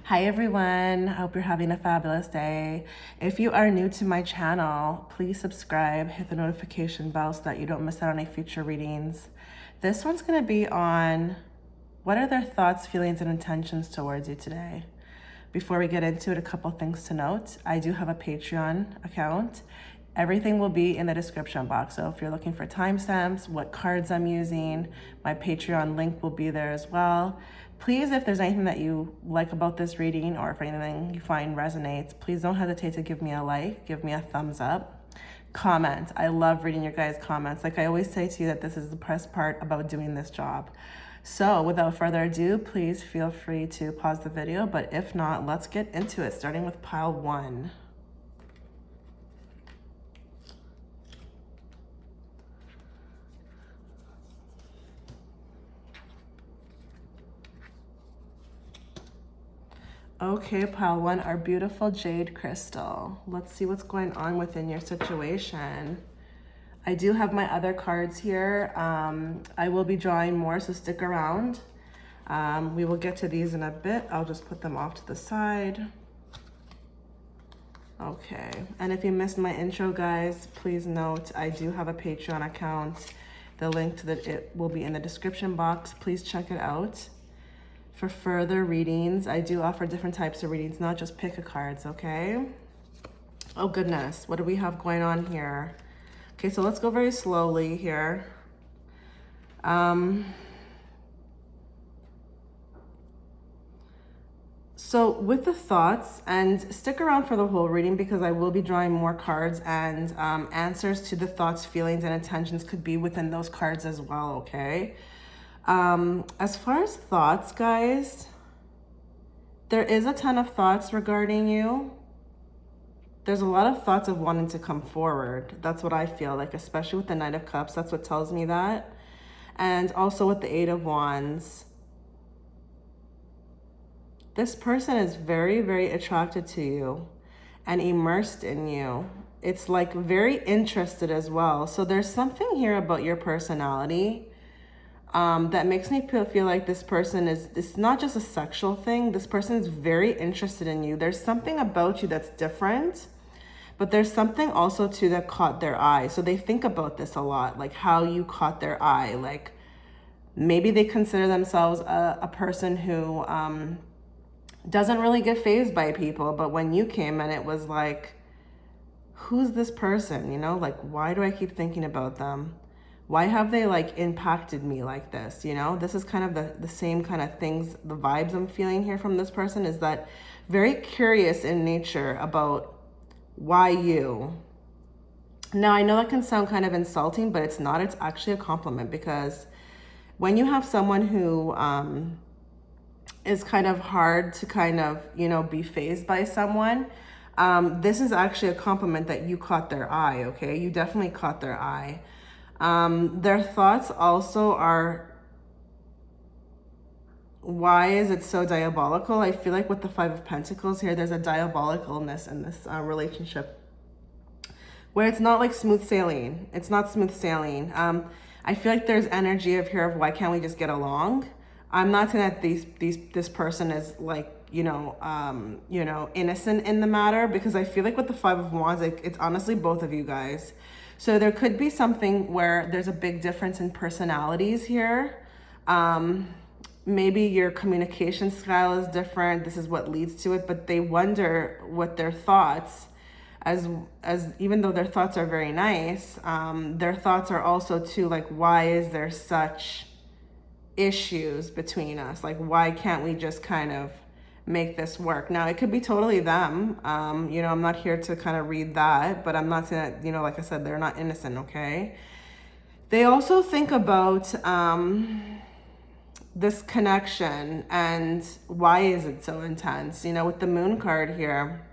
Hi everyone, I hope you're having a fabulous day. If you are new to my channel, please subscribe, hit the notification bell so that you don't miss out on any future readings. This one's going to be on what are their thoughts, feelings, and intentions towards you today. Before we get into it, a couple things to note. I do have a Patreon account. Everything will be in the description box. So if you're looking for timestamps, what cards I'm using, my Patreon link will be there as well. Please, if there's anything that you like about this reading or if anything you find resonates, please don't hesitate to give me a like, give me a thumbs up. Comment. I love reading your guys' comments. Like I always say to you that this is the best part about doing this job. So without further ado, please feel free to pause the video, but if not, let's get into it, starting with pile 1. Okay, pile 1, our beautiful jade crystal. Let's see what's going on within your situation. I do have my other cards here. I will be drawing more, so stick around. We will get to these in a bit. I'll just put them off to the side. Okay, and if you missed my intro, guys, please note I do have a Patreon account. The link to it will be in the description box. Please check it out. For further readings, I do offer different types of readings, not just pick a cards, okay? Oh goodness, what do we have going on here? Okay, so let's go very slowly here. So with the thoughts, and stick around for the whole reading because I will be drawing more cards, and answers to the thoughts, feelings, and intentions could be within those cards as well, okay? As far as thoughts, guys, there is a ton of thoughts regarding you. There's a lot of thoughts of wanting to come forward. That's what I feel like, especially with the Knight of Cups. That's what tells me that. And also with the Eight of Wands. This person is very, very attracted to you and immersed in you. It's like very interested as well. So there's something here about your personality that makes me feel like this person it's not just a sexual thing. This person is very interested in you. There's something about you that's different, but there's something also too that caught their eye. So they think about this a lot, like how you caught their eye. Like maybe they consider themselves a person who doesn't really get fazed by people, but when you came in, it was like, who's this person? You know, like, why do I keep thinking about them? Why have they like impacted me like this? You know, this is kind of the same kind of things, the vibes I'm feeling here from this person is that very curious in nature about why you. Now, I know that can sound kind of insulting, but it's not. It's actually a compliment, because when you have someone who is kind of hard to kind of, you know, be fazed by someone, this is actually a compliment that you caught their eye, okay? You definitely caught their eye. Their thoughts also are, why is it so diabolical? I feel like with the Five of Pentacles here, there's a diabolicalness in this relationship where it's not like smooth sailing. It's not smooth sailing. I feel like there's energy of here of why can't we just get along? I'm not saying that this person is like, you know, innocent in the matter, because I feel like with the Five of Wands, it's honestly both of you guys. So there could be something where there's a big difference in personalities here. Maybe your communication style is different. This is what leads to it, but they wonder what their thoughts, as even though their thoughts are very nice, their thoughts are also too like, why is there such issues between us? Like, why can't we just kind of make this work? Now, it could be totally them. You know, I'm not here to kind of read that, but I'm not saying that, you know, like I said, they're not innocent, okay? They also think about this connection and why is it so intense? You know, with the Moon card here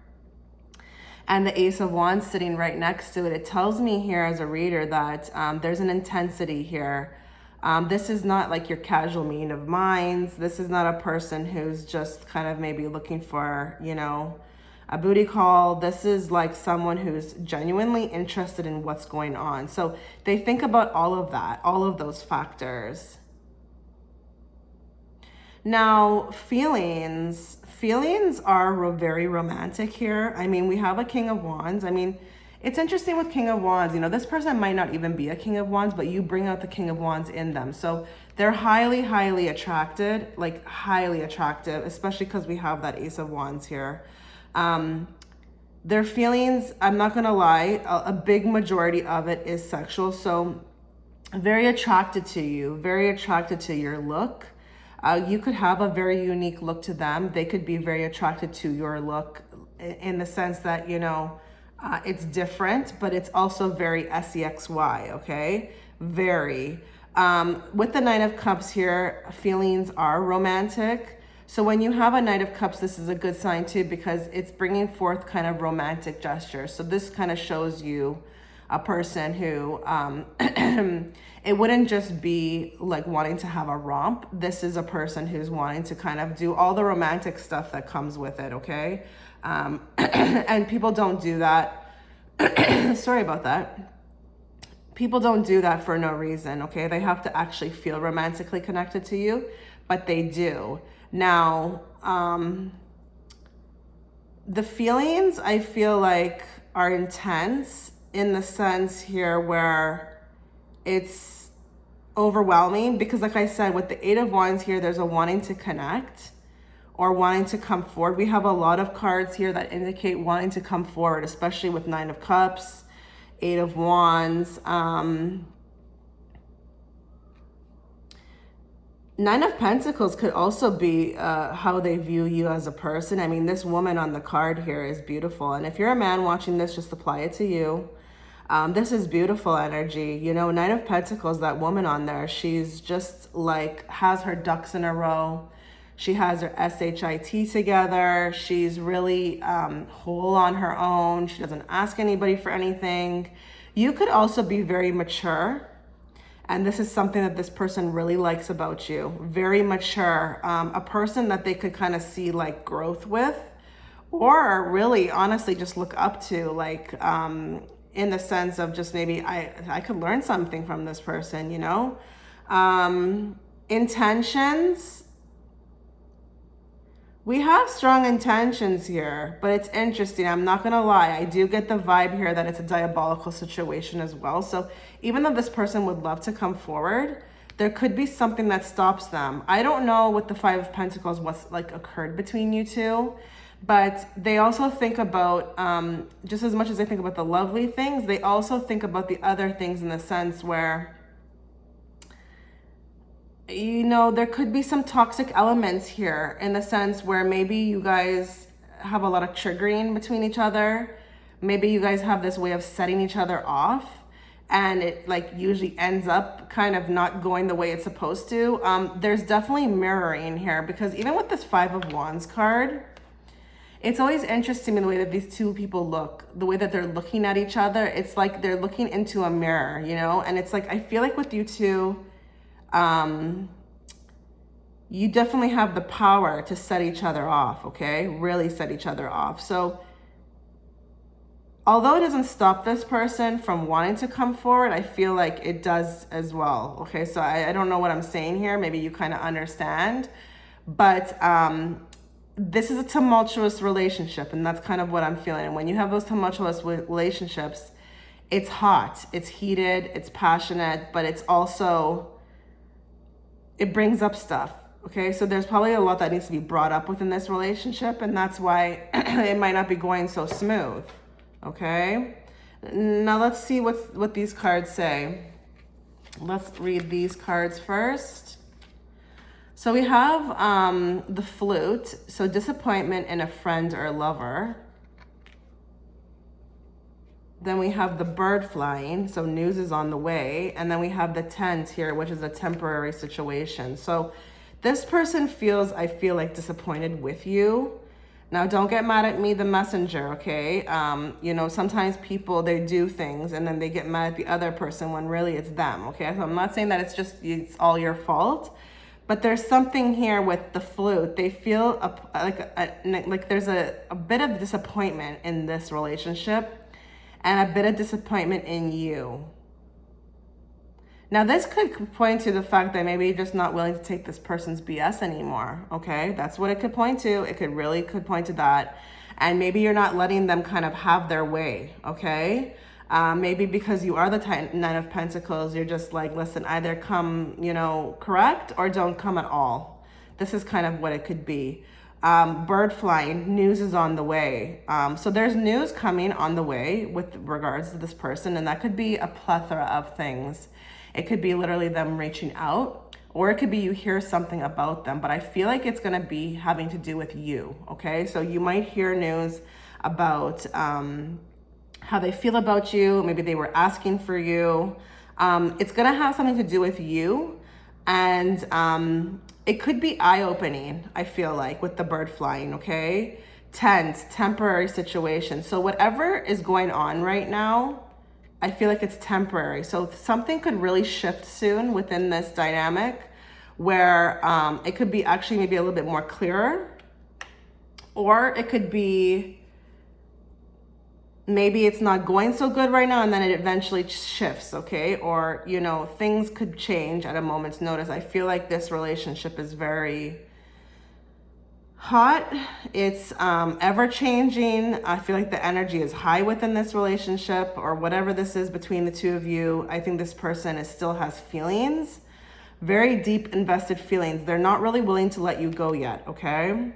and the Ace of Wands sitting right next to it, it tells me here as a reader that there's an intensity here. This is not like your casual meeting of minds. This is not a person who's just kind of maybe looking for, you know, a booty call. This is like someone who's genuinely interested in what's going on. So they think about all of that, all of those factors. Now, feelings are very romantic here. I mean, we have a King of Wands. I mean, it's interesting with King of Wands, you know, this person might not even be a King of Wands, but you bring out the King of Wands in them. So they're highly, highly attracted, like highly attractive, especially because we have that Ace of Wands here. Their feelings, I'm not going to lie, a big majority of it is sexual. So very attracted to you, very attracted to your look. You could have a very unique look to them. They could be very attracted to your look in the sense that, you know, it's different, but it's also very SEXY, okay? Very. With the Nine of Cups here, feelings are romantic. So when you have a Knight of Cups, this is a good sign too, because it's bringing forth kind of romantic gestures. So this kind of shows you a person who, it wouldn't just be like wanting to have a romp. This is a person who's wanting to kind of do all the romantic stuff that comes with it, okay? And people don't do that. Sorry about that. People don't do that for no reason, okay? They have to actually feel romantically connected to you, but they do. Now, the feelings I feel like are intense in the sense here where it's overwhelming, because like I said, with the Eight of Wands here, there's a wanting to connect or wanting to come forward. We have a lot of cards here that indicate wanting to come forward, especially with Nine of Cups, Eight of Wands. Nine of Pentacles could also be how they view you as a person. I mean, this woman on the card here is beautiful. And if you're a man watching this, just apply it to you. This is beautiful energy. You know, Nine of Pentacles, that woman on there, she's just like has her ducks in a row. She has her SHIT together. She's really whole on her own. She doesn't ask anybody for anything. You could also be very mature. And this is something that this person really likes about you. Very mature. A person that they could kind of see like growth with, or really honestly just look up to, like in the sense of just maybe I could learn something from this person, you know? Intentions. We have strong intentions here, but it's interesting. I'm not going to lie. I do get the vibe here that it's a diabolical situation as well. So even though this person would love to come forward, there could be something that stops them. I don't know with the Five of Pentacles what's like occurred between you two, but they also think about, just as much as they think about the lovely things, they also think about the other things in the sense where, you know, there could be some toxic elements here in the sense where maybe you guys have a lot of triggering between each other. Maybe you guys have this way of setting each other off, and it like usually ends up kind of not going the way it's supposed to. There's definitely mirroring here, because even with this Five of Wands card, it's always interesting in the way that these two people look, the way that they're looking at each other. It's like they're looking into a mirror, you know? And it's like, I feel like with you two, you definitely have the power to set each other off, okay? Really set each other off. So although it doesn't stop this person from wanting to come forward, I feel like it does as well, okay? So I don't know what I'm saying here. Maybe you kind of understand, but this is a tumultuous relationship, and that's kind of what I'm feeling. And when you have those tumultuous relationships, it's hot, it's heated, it's passionate, but it's also, it brings up stuff, okay? So there's probably a lot that needs to be brought up within this relationship, and that's why it might not be going so smooth, okay? Now let's see what these cards say. Let's read these cards first. So we have the Flute, so disappointment in a friend or lover. Then we have the Bird flying, so news is on the way. And then we have the Tent here, which is a temporary situation. So this person feels, I feel like, disappointed with you. Now, don't get mad at me, the messenger, okay? You know, sometimes people, they do things and then they get mad at the other person when really it's them, okay? So I'm not saying that it's all your fault, but there's something here with the Flute. They feel like there's a bit of disappointment in this relationship and a bit of disappointment in you. Now, this could point to the fact that maybe you're just not willing to take this person's BS anymore, okay? That's what it could point to. It could point to that. And maybe you're not letting them kind of have their way, okay? Maybe because you are the Nine of Pentacles, you're just like, listen, either come, correct, or don't come at all. This is kind of what it could be. Bird flying, news is on the way. So there's news coming on the way with regards to this person, and that could be a plethora of things. It could be literally them reaching out, or it could be you hear something about them, but I feel like it's going to be having to do with you, okay? So you might hear news about how they feel about you. Maybe they were asking for you. It's going to have something to do with you, and it could be eye-opening, I feel like, with the bird flying, okay? Tense, temporary situation. So whatever is going on right now, I feel like it's temporary. So something could really shift soon within this dynamic where it could be actually maybe a little bit more clearer, or it could be maybe it's not going so good right now and then it eventually shifts, okay? Or, things could change at a moment's notice. I feel like this relationship is very hot. It's ever changing. I feel like the energy is high within this relationship, or whatever this is between the two of you. I think this person still has feelings, very deep invested feelings. They're not really willing to let you go yet, okay?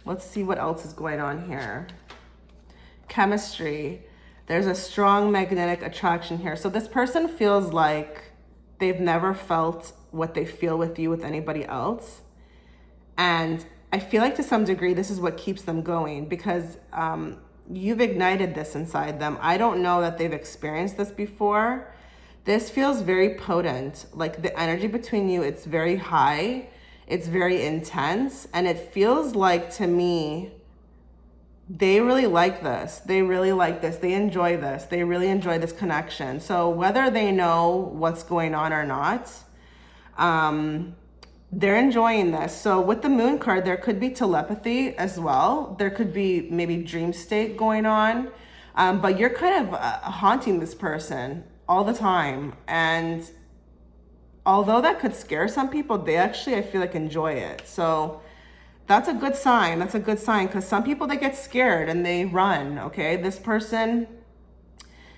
Let's see what else is going on here. Chemistry. There's a strong magnetic attraction here. So this person feels like they've never felt what they feel with you with anybody else. And I feel like to some degree, this is what keeps them going, because you've ignited this inside them. I don't know that they've experienced this before. This feels very potent. Like the energy between you, it's very high. It's very intense. And it feels like, to me, they really like this. They really like this. They enjoy this. They really enjoy this connection. So whether they know what's going on or not, they're enjoying this. So with the Moon card, there could be telepathy as well. There could be maybe dream state going on. But you're kind of haunting this person all the time. And although that could scare some people, they actually, I feel like, enjoy it. So that's a good sign. That's a good sign, because some people, they get scared and they run, okay? This person,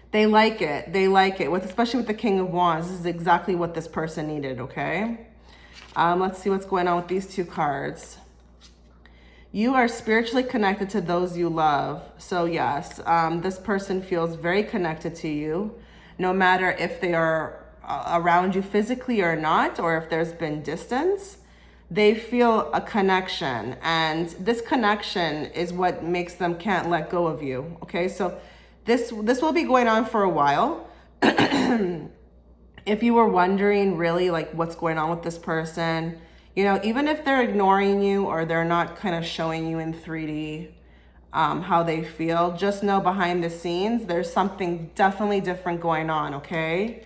they like it. They like it, especially with the King of Wands. This is exactly what this person needed, okay? Let's see what's going on with these two cards. You are spiritually connected to those you love. So yes, this person feels very connected to you, no matter if they are around you physically or not, or if there's been distance. They feel a connection, and this connection is what makes them can't let go of you. Okay, so this will be going on for a while. If you were wondering really like what's going on with this person, even if they're ignoring you or they're not kind of showing you in 3D how they feel, just know behind the scenes, there's something definitely different going on, okay?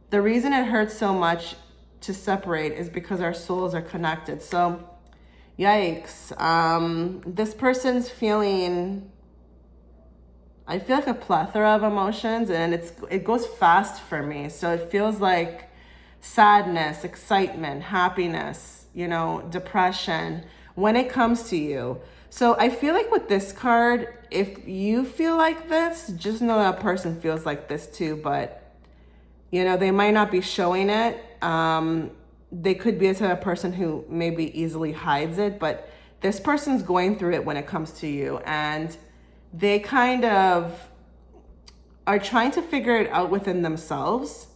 The reason it hurts so much to separate is because our souls are connected. So, yikes. This person's feeling, I feel like, a plethora of emotions, and it goes fast for me. So it feels like sadness, excitement, happiness, depression when it comes to you. So I feel like with this card, if you feel like this, just know that person feels like this too, but they might not be showing it. They could be a type of person who maybe easily hides it, but this person's going through it when it comes to you, and they kind of are trying to figure it out within themselves.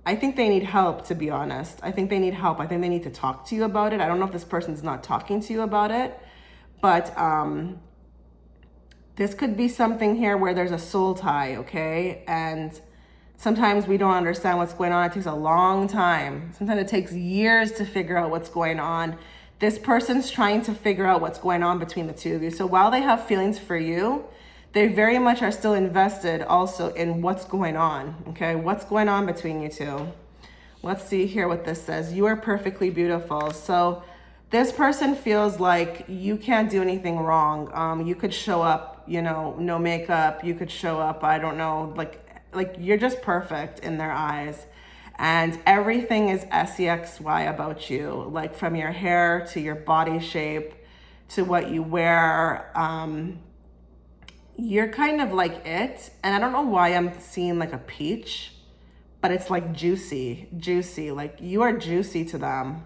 I think they need help, to be honest. I think they need help. I think they need to talk to you about it. I don't know if this person's not talking to you about it, but this could be something here where there's a soul tie, okay? And sometimes we don't understand what's going on. It takes a long time. Sometimes it takes years to figure out what's going on. This person's trying to figure out what's going on between the two of you. So while they have feelings for you, they very much are still invested also in what's going on, okay? What's going on between you two? Let's see here what this says. You are perfectly beautiful. So this person feels like you can't do anything wrong. You could show up, no makeup. You could show up, I don't know, like you're just perfect in their eyes. And everything is SEXY about you, like from your hair to your body shape to what you wear. You're kind of like it. And I don't know why I'm seeing like a peach, but it's like juicy, juicy. Like you are juicy to them.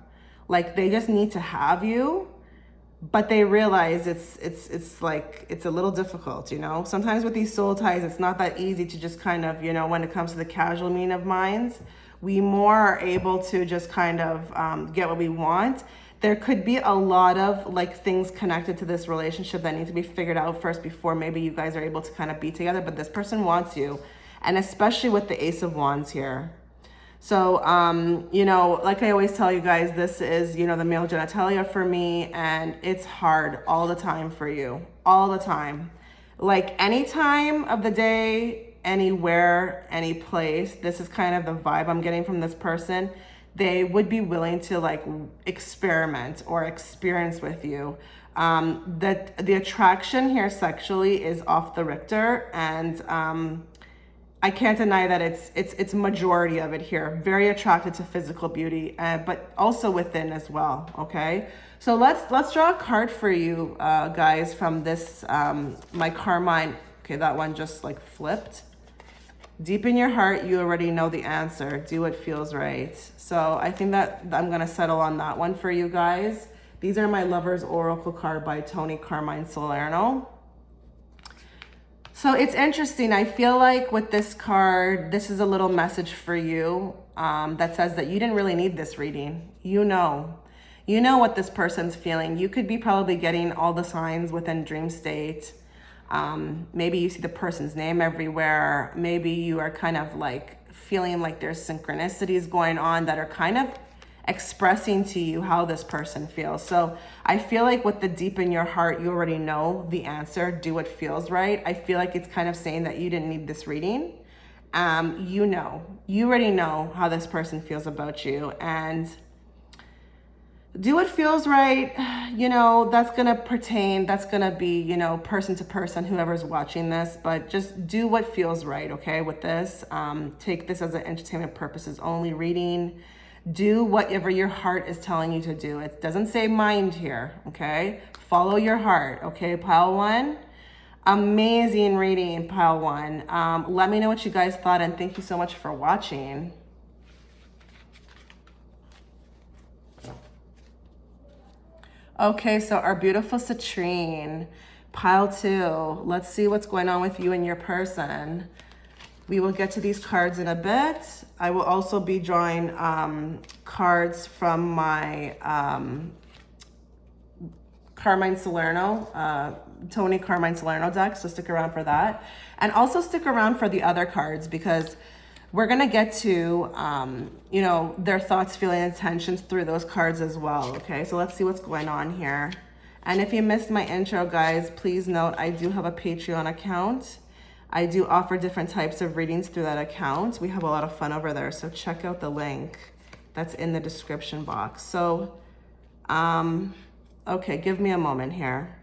Like they just need to have you, but they realize it's like, it's a little difficult, you know? Sometimes with these soul ties, it's not that easy to just kind of, you know, when it comes to the casual meeting of minds, we more are able to just kind of get what we want. There could be a lot of like things connected to this relationship that need to be figured out first before maybe you guys are able to kind of be together, but this person wants you. And especially with the Ace of Wands here. So, you know, like I always tell you guys, this is, you know, the male genitalia for me, and it's hard all the time for you, all the time. Like any time of the day, anywhere, any place, this is kind of the vibe I'm getting from this person. They would be willing to like experiment or experience with you. That the attraction here sexually is off the Richter, and I can't deny that it's majority of it here. Very attracted to physical beauty, but also within as well. Okay, so let's draw a card for you guys from this my Carmine. Okay, that one just like flipped. Deep in your heart, you already know the answer. Do what feels right. So I think that I'm gonna settle on that one for you guys. These are my Lover's Oracle card by Tony Carmine Salerno. So it's interesting. I feel like with this card, this is a little message for you that says that you didn't really need this reading. You know what this person's feeling. You could be probably getting all the signs within dream state. Maybe you see the person's name everywhere. Maybe you are kind of like feeling like there's synchronicities going on that are kind of expressing to you how this person feels. So I feel like with the deep in your heart, you already know the answer. Do what feels right. I feel like it's kind of saying that you didn't need this reading. You already know how this person feels about you, and do what feels right. You know, that's going to be, you know, person to person, whoever's watching this, but just do what feels right. Okay. With this, take this as an entertainment purposes only reading. Do whatever your heart is telling you to do. It doesn't say mind here, okay? Follow your heart, okay, pile one? Amazing reading, pile one. Let me know what you guys thought, and thank you so much for watching. Okay, so our beautiful citrine, pile two. Let's see what's going on with you and your person. We will get to these cards in a bit. I will also be drawing cards from my Carmine Salerno, Tony Carmine Salerno deck, so stick around for that. And also stick around for the other cards, because we're gonna get to, you know, their thoughts, feelings, intentions through those cards as well, okay? So let's see what's going on here. And if you missed my intro, guys, please note I do have a Patreon account. I do offer different types of readings through that account. We have a lot of fun over there, so check out the link that's in the description box. So, okay, give me a moment here.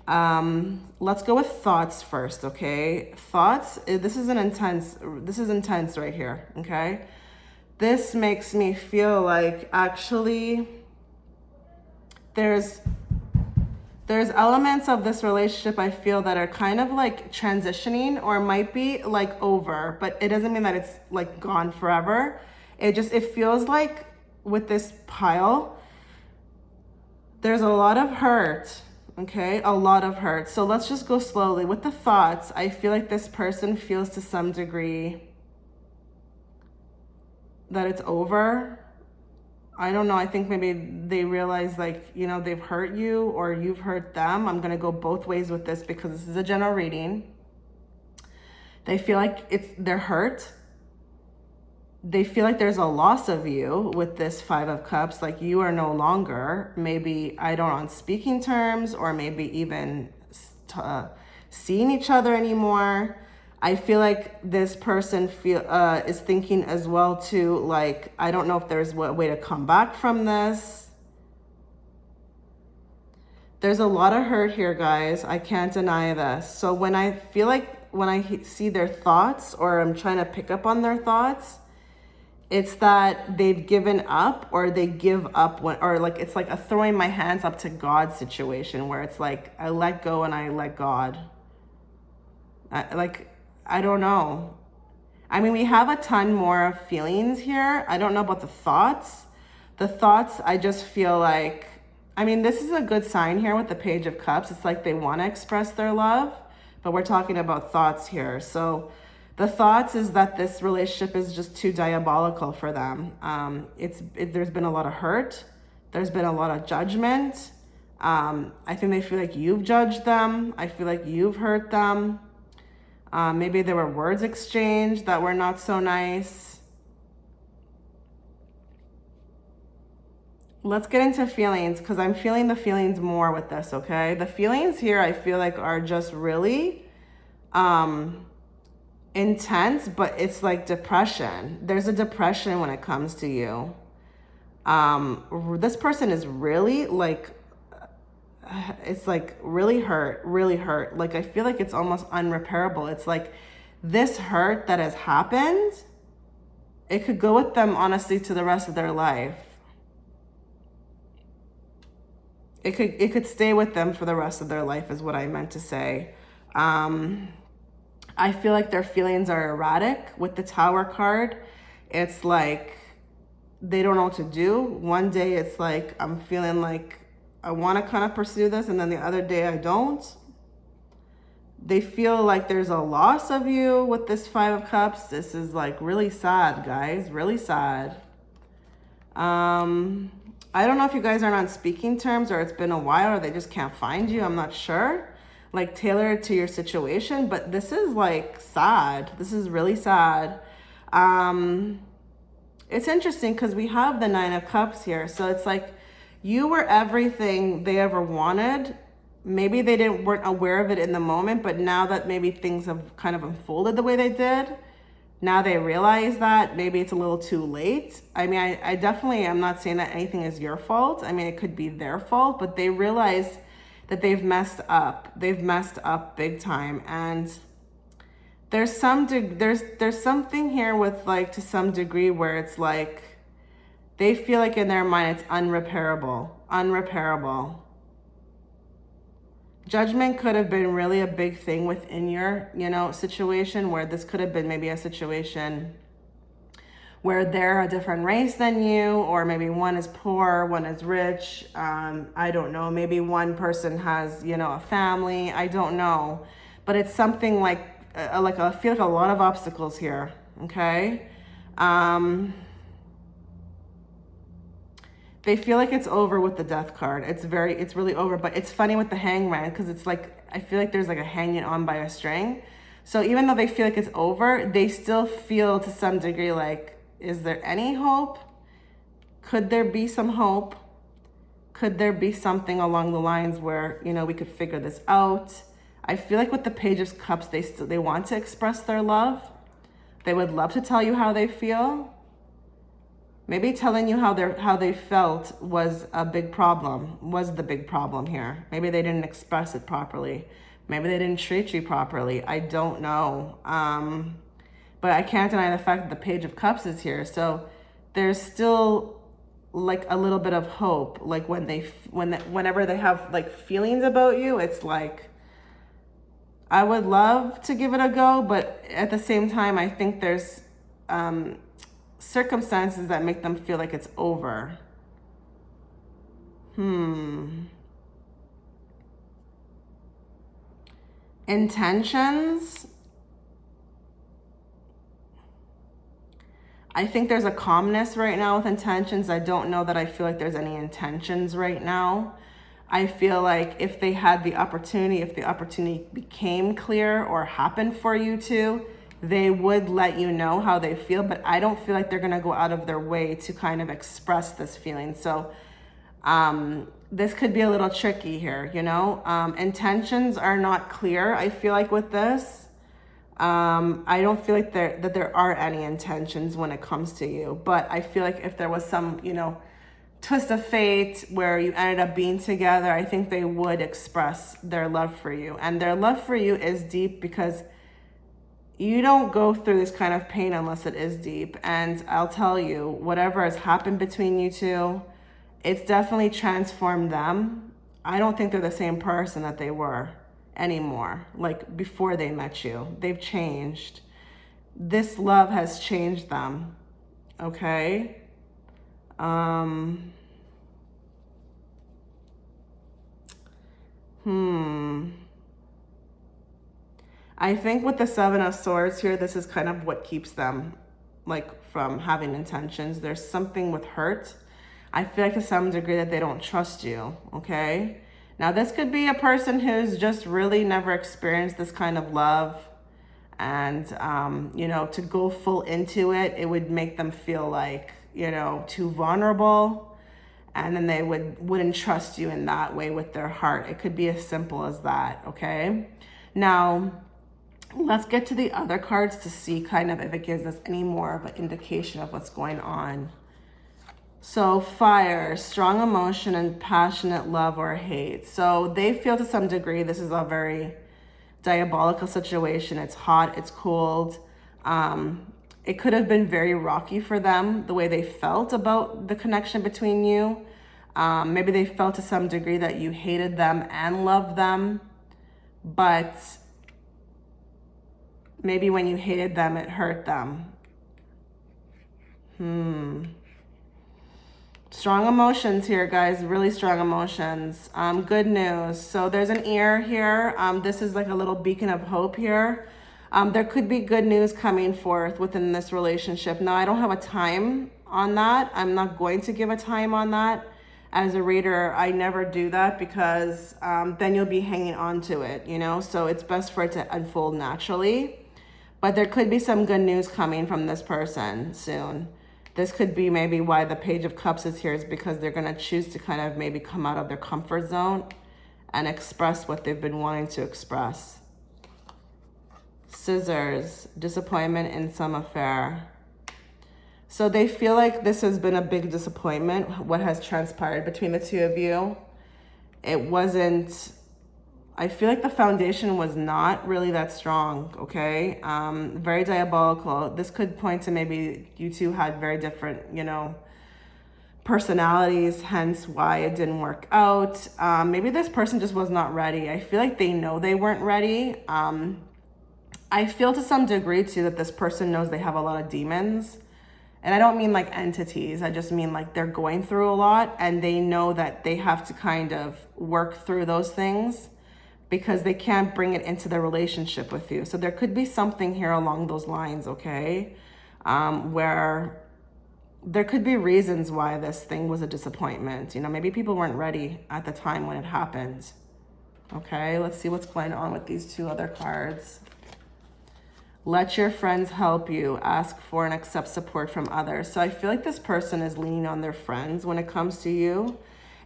Let's go with thoughts first, okay? Thoughts, this is intense right here, okay? This makes me feel like actually there's elements of this relationship I feel that are kind of like transitioning or might be like over, but it doesn't mean that it's like gone forever. It feels like with this pile, there's a lot of hurt, okay? A lot of hurt. So let's just go slowly. With the thoughts, I feel like this person feels to some degree that it's over. I don't know. I think maybe they realize, like, you know, they've hurt you or you've hurt them. I'm going to go both ways with this because this is a general reading. They feel like they're hurt. They feel like there's a loss of you with this Five of Cups. Like you are no longer, maybe, I don't know, on speaking terms, or maybe even seeing each other anymore. I feel like this person is thinking as well too, like, I don't know if there's a way to come back from this. There's a lot of hurt here, guys. I can't deny this. So when I feel like, when I see their thoughts, or I'm trying to pick up on their thoughts, It's that they've given up, or they give up when, or like, it's like a throwing my hands up to God situation where it's like, I let go and I let God. I don't know. I mean, we have a ton more feelings here. I don't know about the thoughts. The thoughts, I just feel like, I mean, this is a good sign here with the Page of Cups. It's like they want to express their love, but we're talking about thoughts here. So the thoughts is that this relationship is just too diabolical for them. There's been a lot of hurt. There's been a lot of judgment. I think they feel like you've judged them. I feel like you've hurt them. Maybe there were words exchanged that were not so nice. Let's get into feelings, because I'm feeling the feelings more with this, okay? The feelings here I feel like are just really intense, but it's like depression. There's a depression when it comes to you. This person is really like, it's like really hurt. Like, I feel like it's almost unrepairable. It's like this hurt that has happened, it could go with them honestly to the rest of their life. It could stay with them for the rest of their life is what I meant to say. I feel like their feelings are erratic with the Tower card. It's like they don't know what to do. One day it's like, I'm feeling like I want to kind of pursue this, and then the other day I don't. They feel like there's a loss of you with this Five of Cups. This is like really sad, guys, really sad. I don't know if you guys aren't on speaking terms, or it's been a while, or they just can't find you. I'm not sure. Like, tailor it to your situation, but this is like sad. This is really sad. It's interesting because we have the Nine of Cups here. So it's like you were everything they ever wanted. Maybe they weren't aware of it in the moment, but now that maybe things have kind of unfolded the way they did, now they realize that maybe it's a little too late. I mean, I definitely am not saying that anything is your fault. I mean, it could be their fault, but they realize that they've messed up. They've messed up big time. And there's something here with, like, to some degree where it's like they feel like in their mind it's unrepairable. Judgment could have been really a big thing within your, situation, where this could have been maybe a situation where they're a different race than you, or maybe one is poor, one is rich. I don't know. Maybe one person has, a family. I don't know. But it's something like I feel like a lot of obstacles here. Okay. They feel like it's over with the Death card. It's really over, but it's funny with the Hangman, because it's like, I feel like there's like a hanging on by a string. So even though they feel like it's over, they still feel to some degree like, is there any hope? Could there be some hope? Could there be something along the lines where, we could figure this out? I feel like with the Page of Cups, they want to express their love. They would love to tell you how they feel. Maybe telling you how they felt was the big problem here. Maybe they didn't express it properly. Maybe they didn't treat you properly. I don't know. But I can't deny the fact that the Page of Cups is here. So there's still like a little bit of hope. Like whenever they have like feelings about you, it's like, I would love to give it a go, but at the same time, I think there's circumstances that make them feel like it's over. Intentions. I think there's a calmness right now with intentions. I don't know that I feel like there's any intentions right now. I feel like if they had the opportunity, if the opportunity became clear or happened for you to, they would let you know how they feel, but I don't feel like they're gonna go out of their way to kind of express this feeling. So this could be a little tricky here, Intentions are not clear, I feel like, with this. I don't feel like there are any intentions when it comes to you, but I feel like if there was some, twist of fate where you ended up being together, I think they would express their love for you. And their love for you is deep because you don't go through this kind of pain unless it is deep. And I'll tell you, whatever has happened between you two, it's definitely transformed them. I don't think they're the same person that they were anymore, like before they met you. They've changed. This love has changed them, okay? I think with the Seven of Swords here, this is kind of what keeps them like from having intentions. There's something with hurt. I feel like to some degree that they don't trust you, okay? Now this could be a person who's just really never experienced this kind of love. And, you know, to go full into it, it would make them feel like, you know, too vulnerable. And then they wouldn't trust you in that way with their heart. It could be as simple as that, okay? Now, let's get to the other cards to see kind of if it gives us any more of an indication of what's going on. So fire, strong emotion and passionate love or hate. So they feel to some degree this is a very diabolical situation. It's hot, it's cold. It could have been very rocky for them, the way they felt about the connection between you. Maybe they felt to some degree that you hated them and loved them, but maybe when you hated them, it hurt them. Strong emotions here, guys, really strong emotions. Good news. So there's an ear here. This is like a little beacon of hope here. There could be good news coming forth within this relationship. Now, I don't have a time on that. I'm not going to give a time on that. As a reader, I never do that because then you'll be hanging on to it, you know? So it's best for it to unfold naturally. But there could be some good news coming from this person soon. This could be maybe why the Page of Cups is here, is because they're going to choose to kind of maybe come out of their comfort zone and express what they've been wanting to express. Scissors, disappointment in some affair. So they feel like this has been a big disappointment, what has transpired between the two of you. It wasn't, I feel like the foundation was not really that strong, okay? Very diabolical. This could point to maybe you two had very different, you know, personalities, hence why it didn't work out. Maybe this person just was not ready. I feel like they know they weren't ready. I feel to some degree too that this person knows they have a lot of demons. And I don't mean like entities. I just mean like they're going through a lot and they know that they have to kind of work through those things because they can't bring it into their relationship with you. So there could be something here along those lines, okay? Where there could be reasons why this thing was a disappointment. You know, maybe people weren't ready at the time when it happened. Okay, let's see what's going on with these two other cards. Let your friends help you. Ask for and accept support from others. So I feel like this person is leaning on their friends when it comes to you.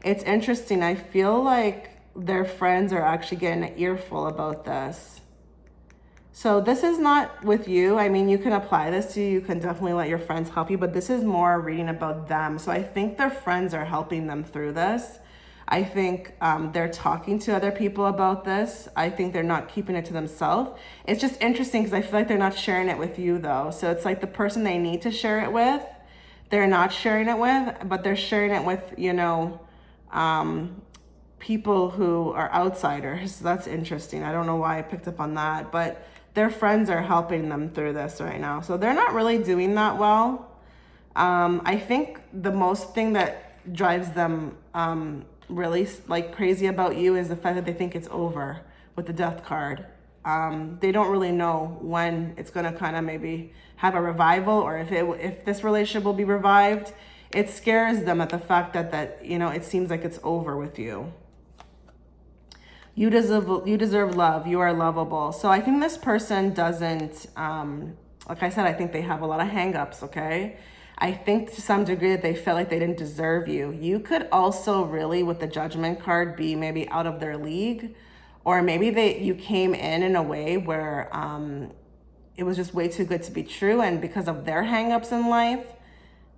It's interesting. I feel like their friends are actually getting an earful about this. So this is not with you. I mean, you can apply this to you. You can definitely let your friends help you, but this is more reading about them. So I think their friends are helping them through this. I think they're talking to other people about this. I think they're not keeping it to themselves. It's just interesting because I feel like they're not sharing it with you though. So it's like the person they need to share it with, they're not sharing it with, but they're sharing it with, you know, people who are outsiders. That's interesting. I don't know why I picked up on that, but their friends are helping them through this right now. So they're not really doing that well. I think the most thing that drives them really like crazy about you is the fact that they think it's over with the Death card. They don't really know when it's going to kind of maybe have a revival or if this relationship will be revived. It scares them at the fact that you know, it seems like it's over with you. You deserve love. You are lovable. So I think this person doesn't, like I said, I think they have a lot of hangups, okay? I think to some degree that they felt like they didn't deserve you. You could also really, with the Judgment card, be maybe out of their league. Or maybe you came in a way where it was just way too good to be true. And because of their hangups in life,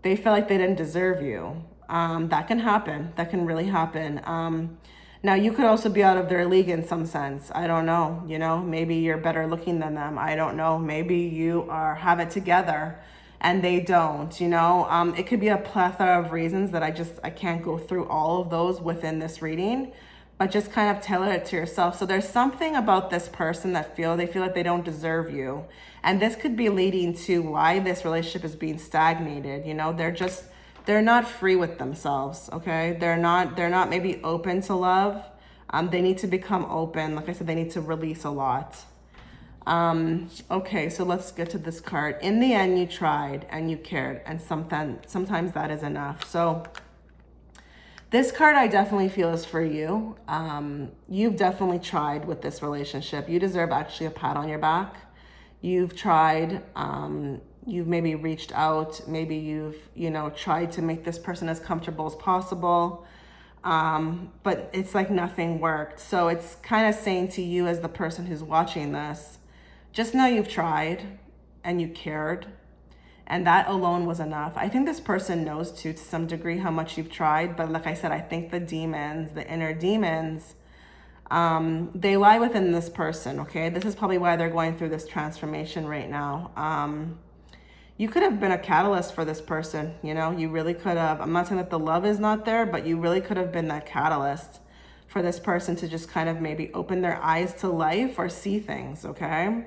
they felt like they didn't deserve you. That can happen. That can really happen. Now, you could also be out of their league in some sense. I don't know. You know, maybe you're better looking than them. I don't know. Maybe you have it together and they don't, you know. It could be a plethora of reasons that I can't go through all of those within this reading, but just kind of tailor it to yourself. So there's something about this person that they feel like they don't deserve you. And this could be leading to why this relationship is being stagnated. You know, they're not free with themselves, okay? They're not maybe open to love. They need to become open. Like I said, they need to release a lot. Okay, so let's get to this card. In the end, you tried and you cared, and sometimes that is enough. So this card I definitely feel is for you. You've definitely tried with this relationship. You deserve actually a pat on your back. You've tried, you've maybe reached out, maybe you've, you know, tried to make this person as comfortable as possible, but it's like nothing worked. So it's kind of saying to you as the person who's watching this, just know you've tried and you cared, and that alone was enough. I think this person knows too, to some degree, how much you've tried, but like I said, I think the demons, the inner demons, they lie within this person, okay? This is probably why they're going through this transformation right now. You could have been a catalyst for this person, you know? You really could have. I'm not saying that the love is not there, but you really could have been that catalyst for this person to just kind of maybe open their eyes to life or see things, okay?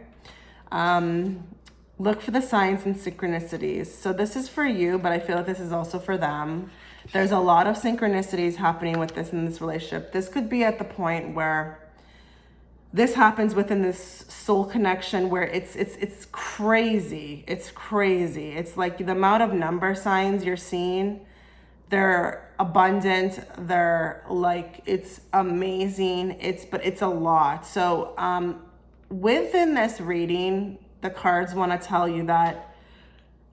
Look for the signs and synchronicities. So this is for you, but I feel like this is also for them. There's a lot of synchronicities happening with this in this relationship. This could be at the point where this happens within this soul connection where it's crazy. It's crazy. It's like the amount of number signs you're seeing, they're abundant. They're like, it's amazing. But it's a lot. So within this reading, the cards want to tell you that,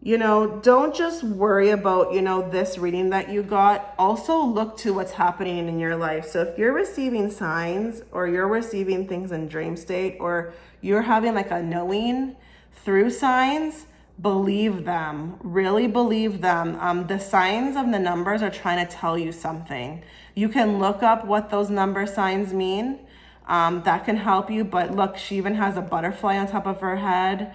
you know, don't just worry about, you know, this reading that you got. Also look to what's happening in your life. So if you're receiving signs or you're receiving things in dream state or you're having like a knowing through signs, believe them, really believe them. The signs of the numbers are trying to tell you something. You can look up what those number signs mean. That can help you. But look, she even has a butterfly on top of her head.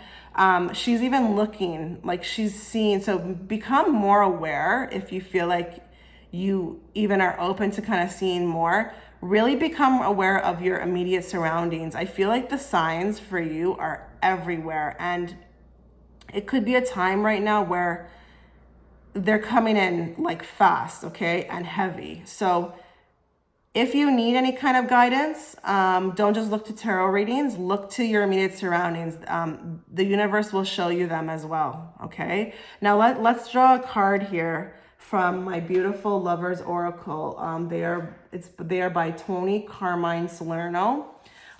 She's even looking like she's seeing. So become more aware if you feel like you even are open to kind of seeing more. Really become aware of your immediate surroundings. I feel like the signs for you are everywhere. And it could be a time right now where they're coming in like fast, okay, and heavy. So if you need any kind of guidance, don't just look to tarot readings, look to your immediate surroundings. The universe will show you them as well, okay? Now let's draw a card here from my beautiful Lovers Oracle. They are by Tony Carmine Salerno.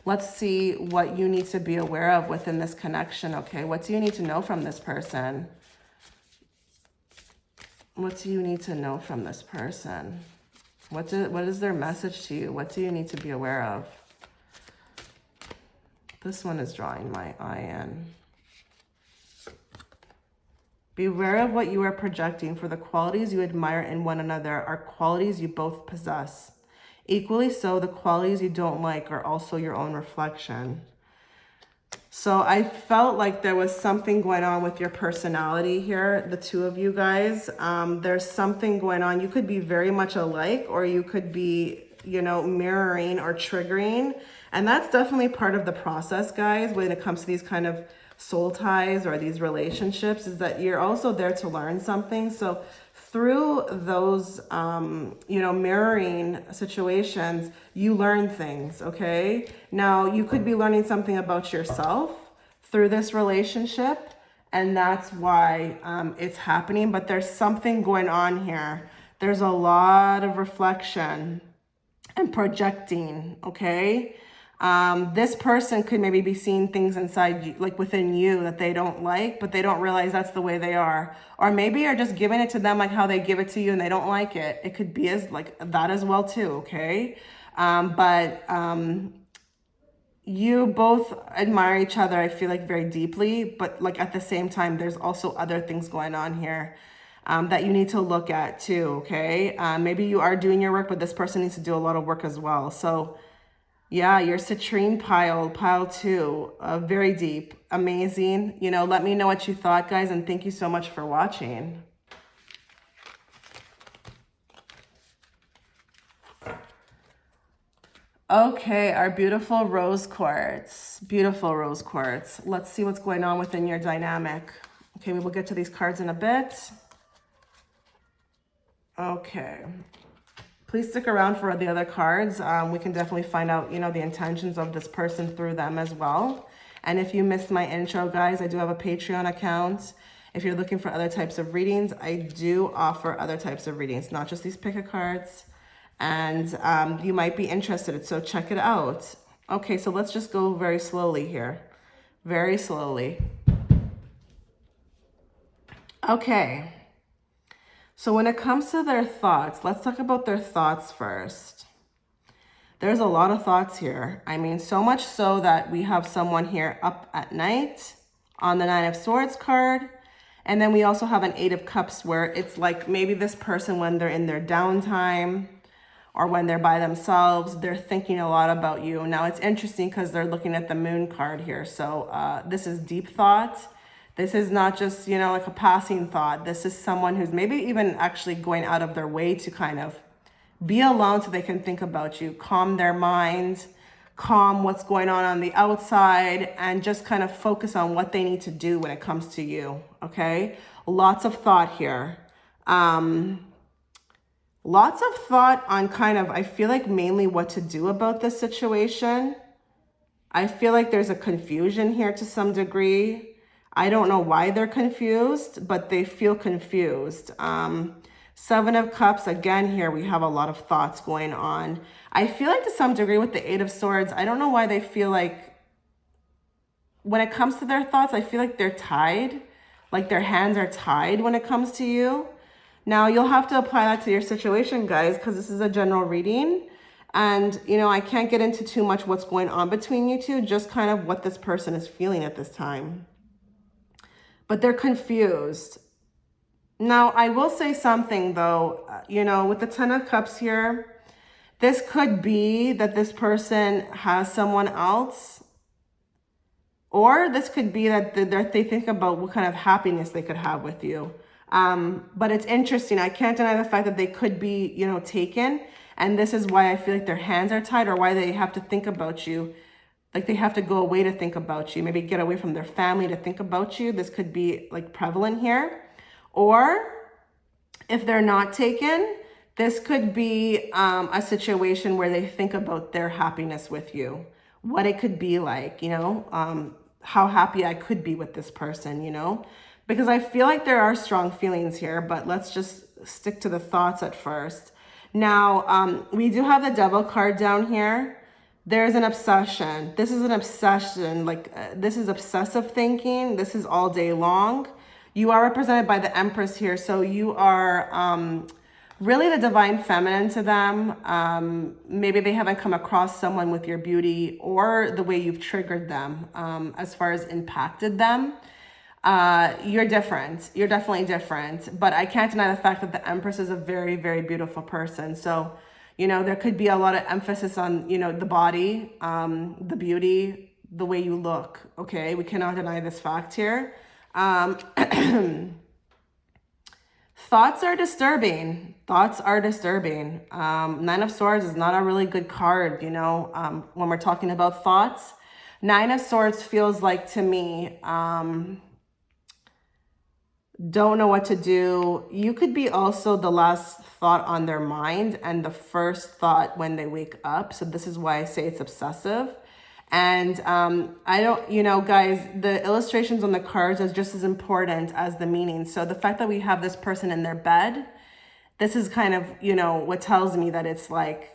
Let's see what you need to be aware of within this connection, okay? What do you need to know from this person? What do you need to know from this person? What is their message to you? What do you need to be aware of? This one is drawing my eye in. Beware of what you are projecting, for the qualities you admire in one another are qualities you both possess. Equally so, the qualities you don't like are also your own reflection. So I felt like there was something going on with your personality here, the two of you guys. There's something going on. You could be very much alike, or you could be, you know, mirroring or triggering. And that's definitely part of the process, guys, when it comes to these kind of soul ties or these relationships, is that you're also there to learn something. So through those, you know, mirroring situations, you learn things, okay? Now, you could be learning something about yourself through this relationship, and that's why it's happening, but there's something going on here. There's a lot of reflection and projecting, okay? This person could maybe be seeing things inside you, like within you, that they don't like, but they don't realize that's the way they are. Or maybe you're just giving it to them like how they give it to you and they don't like it. It could be as like that as well too, okay? You both admire each other, I feel like, very deeply, but like at the same time, there's also other things going on here. that you need to look at too, okay? Maybe you are doing your work, but this person needs to do a lot of work as well. So yeah, your citrine pile 2, very deep, amazing. You know, let me know what you thought, guys, and thank you so much for watching. Okay, our beautiful rose quartz. Beautiful rose quartz. Let's see what's going on within your dynamic. Okay, we will get to these cards in a bit. Okay. Please stick around for the other cards. We can definitely find out, you know, the intentions of this person through them as well. And if you missed my intro, guys, I do have a Patreon account. If you're looking for other types of readings, I do offer other types of readings, not just these pick a cards. And you might be interested, so check it out. Okay, so let's just go very slowly here. Very slowly. Okay. So when it comes to their thoughts, let's talk about their thoughts first. There's a lot of thoughts here. I mean, so much so that we have someone here up at night on the 9 of Swords card. And then we also have an 8 of Cups where it's like maybe this person, when they're in their downtime or when they're by themselves, they're thinking a lot about you. Now, it's interesting because they're looking at the Moon card here. So this is deep thought. This is not just, you know, like a passing thought. This is someone who's maybe even actually going out of their way to kind of be alone so they can think about you, calm their mind, calm what's going on the outside, and just kind of focus on what they need to do when it comes to you, okay? Lots of thought here. Lots of thought on kind of, I feel like mainly what to do about this situation. I feel like there's a confusion here to some degree. I don't know why they're confused, but they feel confused. 7 of Cups, again, here we have a lot of thoughts going on. I feel like to some degree with the 8 of Swords, I don't know why they feel like, when it comes to their thoughts, I feel like they're tied, like their hands are tied when it comes to you. Now, you'll have to apply that to your situation, guys, because this is a general reading. And, you know, I can't get into too much what's going on between you two, just kind of what this person is feeling at this time. But they're confused. Now, I will say something, though, you know, with the 10 of Cups here, this could be that this person has someone else, or this could be that they think about what kind of happiness they could have with you. But it's interesting. I can't deny the fact that they could be, you know, taken. And this is why I feel like their hands are tied, or why they have to think about you. Like they have to go away to think about you, maybe get away from their family to think about you. This could be like prevalent here. Or if they're not taken, this could be a situation where they think about their happiness with you, what it could be like, you know, how happy I could be with this person, you know, because I feel like there are strong feelings here, but let's just stick to the thoughts at first. Now, we do have the Devil card down here. There's an obsession. This is an obsession. Like this is obsessive thinking. This is all day long. You are represented by the Empress here. So you are really the divine feminine to them. Maybe they haven't come across someone with your beauty or the way you've triggered them as far as impacted them. You're different. You're definitely different. But I can't deny the fact that the Empress is a very, very beautiful person. So, you know, there could be a lot of emphasis on, you know, the body, the beauty, the way you look. Okay, we cannot deny this fact here. Thoughts are disturbing. Thoughts are disturbing. 9 of Swords is not a really good card, you know, when we're talking about thoughts. 9 of Swords feels like to me, don't know what to do. You could be also the last thought on their mind and the first thought when they wake up. So this is why I say it's obsessive. And I don't, you know, guys, the illustrations on the cards are just as important as the meaning. So the fact that we have this person in their bed, this is kind of, you know, what tells me that it's like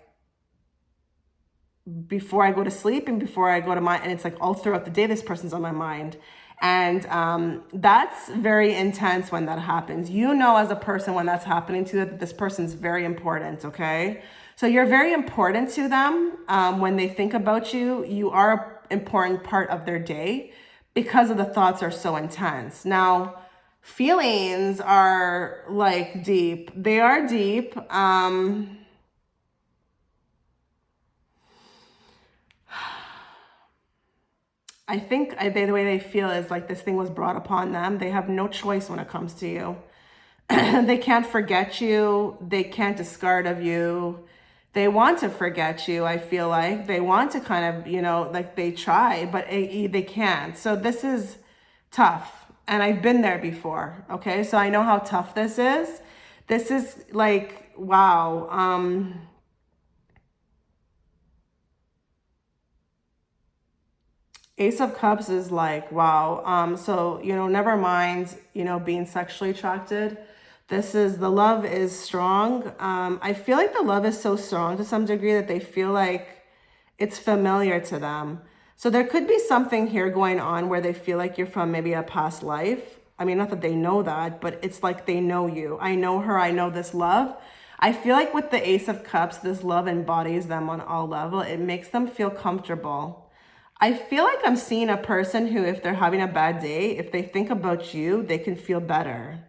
before I go to sleep and before I go to and it's like all throughout the day, this person's on my mind. And that's very intense when that happens. You know, as a person, when that's happening to you, that this person's very important, okay? So you're very important to them. When they think about you, you are an important part of their day because of the thoughts are so intense. Now, feelings are like deep. They are deep. I think the way they feel is like this thing was brought upon them. They have no choice when it comes to you. They can't forget you. They can't discard of you. They want to forget you, I feel like. They want to kind of, you know, like they try, but they can't. So this is tough. And I've been there before, okay? So I know how tough this is. This is like, wow. Ace of Cups is like, wow. So, you know, never mind, you know, being sexually attracted. This is, the love is strong. I feel like the love is so strong to some degree that they feel like it's familiar to them. So there could be something here going on where they feel like you're from maybe a past life. I mean, not that they know that, but it's like they know you. I know her, I know this love. I feel like with the Ace of Cups, this love embodies them on all levels. It makes them feel comfortable. I feel like I'm seeing a person who, if they're having a bad day, if they think about you, they can feel better.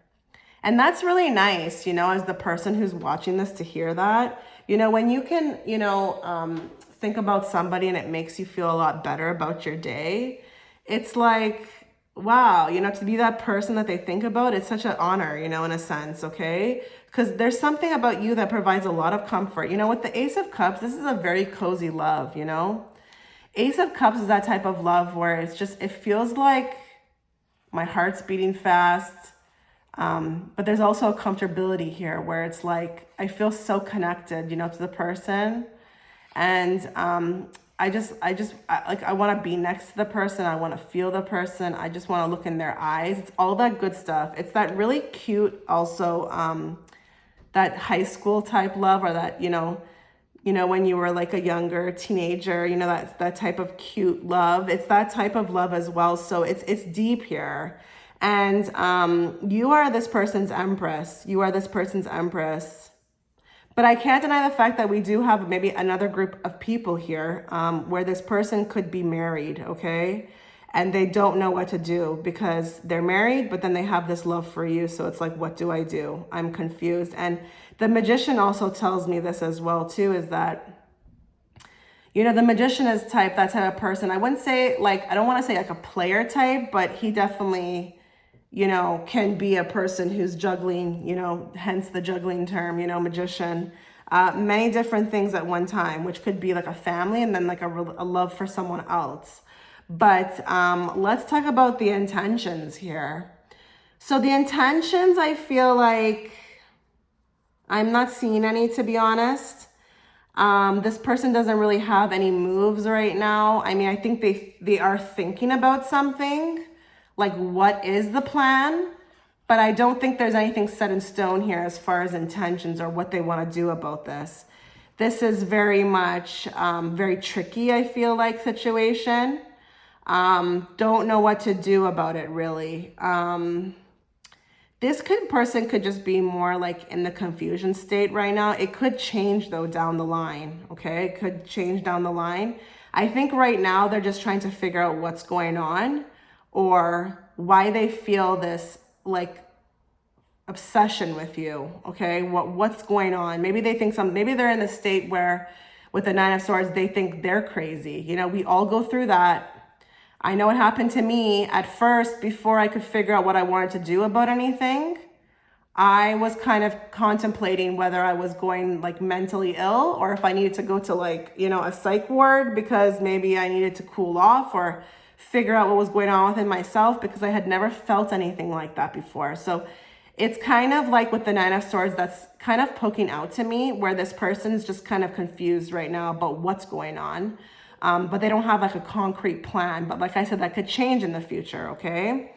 And that's really nice, you know, as the person who's watching this to hear that. You know, when you can, you know, think about somebody and it makes you feel a lot better about your day, it's like, wow, you know, to be that person that they think about, it's such an honor, you know, in a sense, okay? Because there's something about you that provides a lot of comfort. You know, with the Ace of Cups, this is a very cozy love, you know? Ace of Cups is that type of love where it's just, it feels like my heart's beating fast. But there's also a comfortability here where it's like, I feel so connected, you know, to the person. And I want to be next to the person. I want to feel the person. I just want to look in their eyes. It's all that good stuff. It's that really cute, also, that high school type love, or that, you know, when you were like a younger teenager, you know, that type of cute love. It's that type of love as well. So it's deep here. And you are this person's empress. You are this person's empress. But I can't deny the fact that we do have maybe another group of people here where this person could be married, okay? And they don't know what to do because they're married, but then they have this love for you. So it's like, what do I do? I'm confused. And the Magician also tells me this as well too, is that, you know, the Magician is that type of person. I wouldn't say like, I don't want to say like a player type, but he definitely, you know, can be a person who's juggling, you know, hence the juggling term, you know, magician, many different things at one time, which could be like a family and then like a love for someone else. But let's talk about the intentions here. So the intentions, I feel like I'm not seeing any, to be honest. This person doesn't really have any moves right now. I mean, I think they are thinking about something, like what is the plan? But I don't think there's anything set in stone here as far as intentions or what they want to do about this. This is very much very tricky, I feel like, situation. Don't know what to do about it, really. This person could just be more like in the confusion state right now. It could change though down the line, okay? It could change down the line. I think right now they're just trying to figure out what's going on or why they feel this like obsession with you, okay? What's going on? Maybe they think maybe they're in the state where with the Nine of Swords, they think they're crazy. You know, we all go through that. I know it happened to me at first. Before I could figure out what I wanted to do about anything, I was kind of contemplating whether I was going like mentally ill or if I needed to go to like, you know, a psych ward because maybe I needed to cool off or figure out what was going on within myself because I had never felt anything like that before. So it's kind of like with the Nine of Swords, that's kind of poking out to me where this person is just kind of confused right now about what's going on. But they don't have like a concrete plan. But like I said, that could change in the future, okay?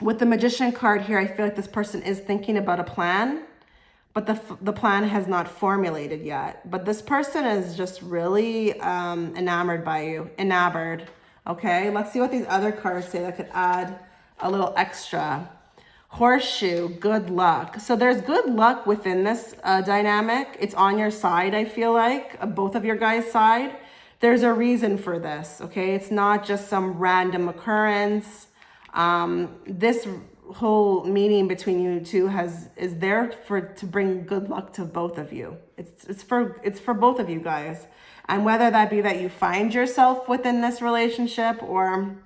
With the Magician card here, I feel like this person is thinking about a plan, but the plan has not formulated yet. But this person is just really enamored by you, enamored, okay? Let's see what these other cards say that could add a little extra. Horseshoe, good luck. So there's good luck within this dynamic. It's on your side, I feel like, both of your guys' side. There's a reason for this, okay? It's not just some random occurrence. This whole meeting between you two is there to bring good luck to both of you. It's for both of you guys. And whether that be that you find yourself within this relationship, or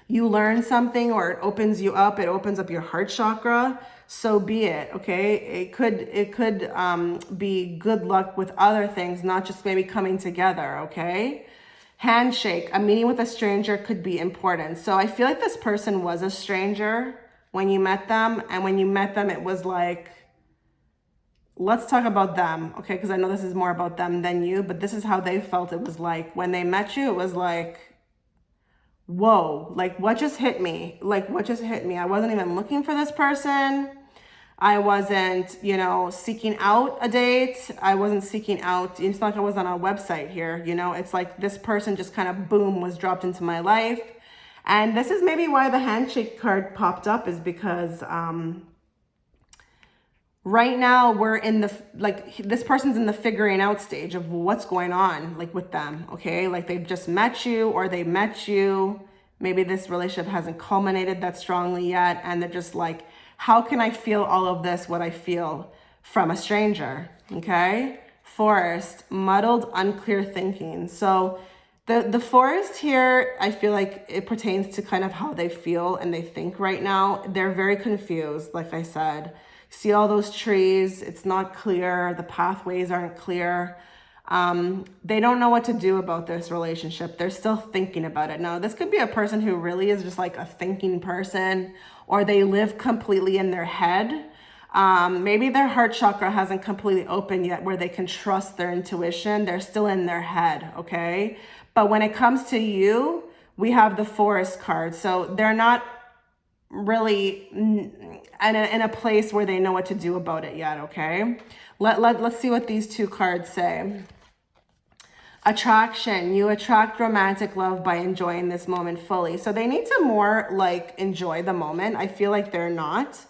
you learn something, or it opens you up, it opens up your heart chakra, so be it. Okay, it could be good luck with other things, not just maybe coming together. Okay, handshake, a meeting with a stranger could be important. So I feel like this person was a stranger when you met them, and when you met them, it was like, let's talk about them, okay? Because I know this is more about them than you, but this is how they felt. It was like, when they met you, it was like, whoa, like what just hit me? Like what just hit me? I wasn't even looking for this person. I wasn't, seeking out a date. I wasn't seeking out, it's not like I was on a website here, it's like this person just kind of boom was dropped into my life. And this is maybe why the handshake card popped up, is because right now we're in this person's in the figuring out stage of what's going on, like with them, okay? Like they've just met you, or they met you. Maybe this relationship hasn't culminated that strongly yet, and they're just like, how can I feel all of this, what I feel from a stranger, okay? Forest, muddled, unclear thinking. So the forest here, I feel like it pertains to kind of how they feel and they think right now. They're very confused, like I said. See all those trees, it's not clear, the pathways aren't clear. They don't know what to do about this relationship. They're still thinking about it. Now, this could be a person who really is just like a thinking person, or they live completely in their head. Maybe their heart chakra hasn't completely opened yet where they can trust their intuition. They're still in their head, okay? But when it comes to you, we have the forest card. So they're not really in a place where they know what to do about it yet, okay? Let's see what these two cards say. Attraction, you attract romantic love by enjoying this moment fully. So they need to more like enjoy the moment. I feel like they're not,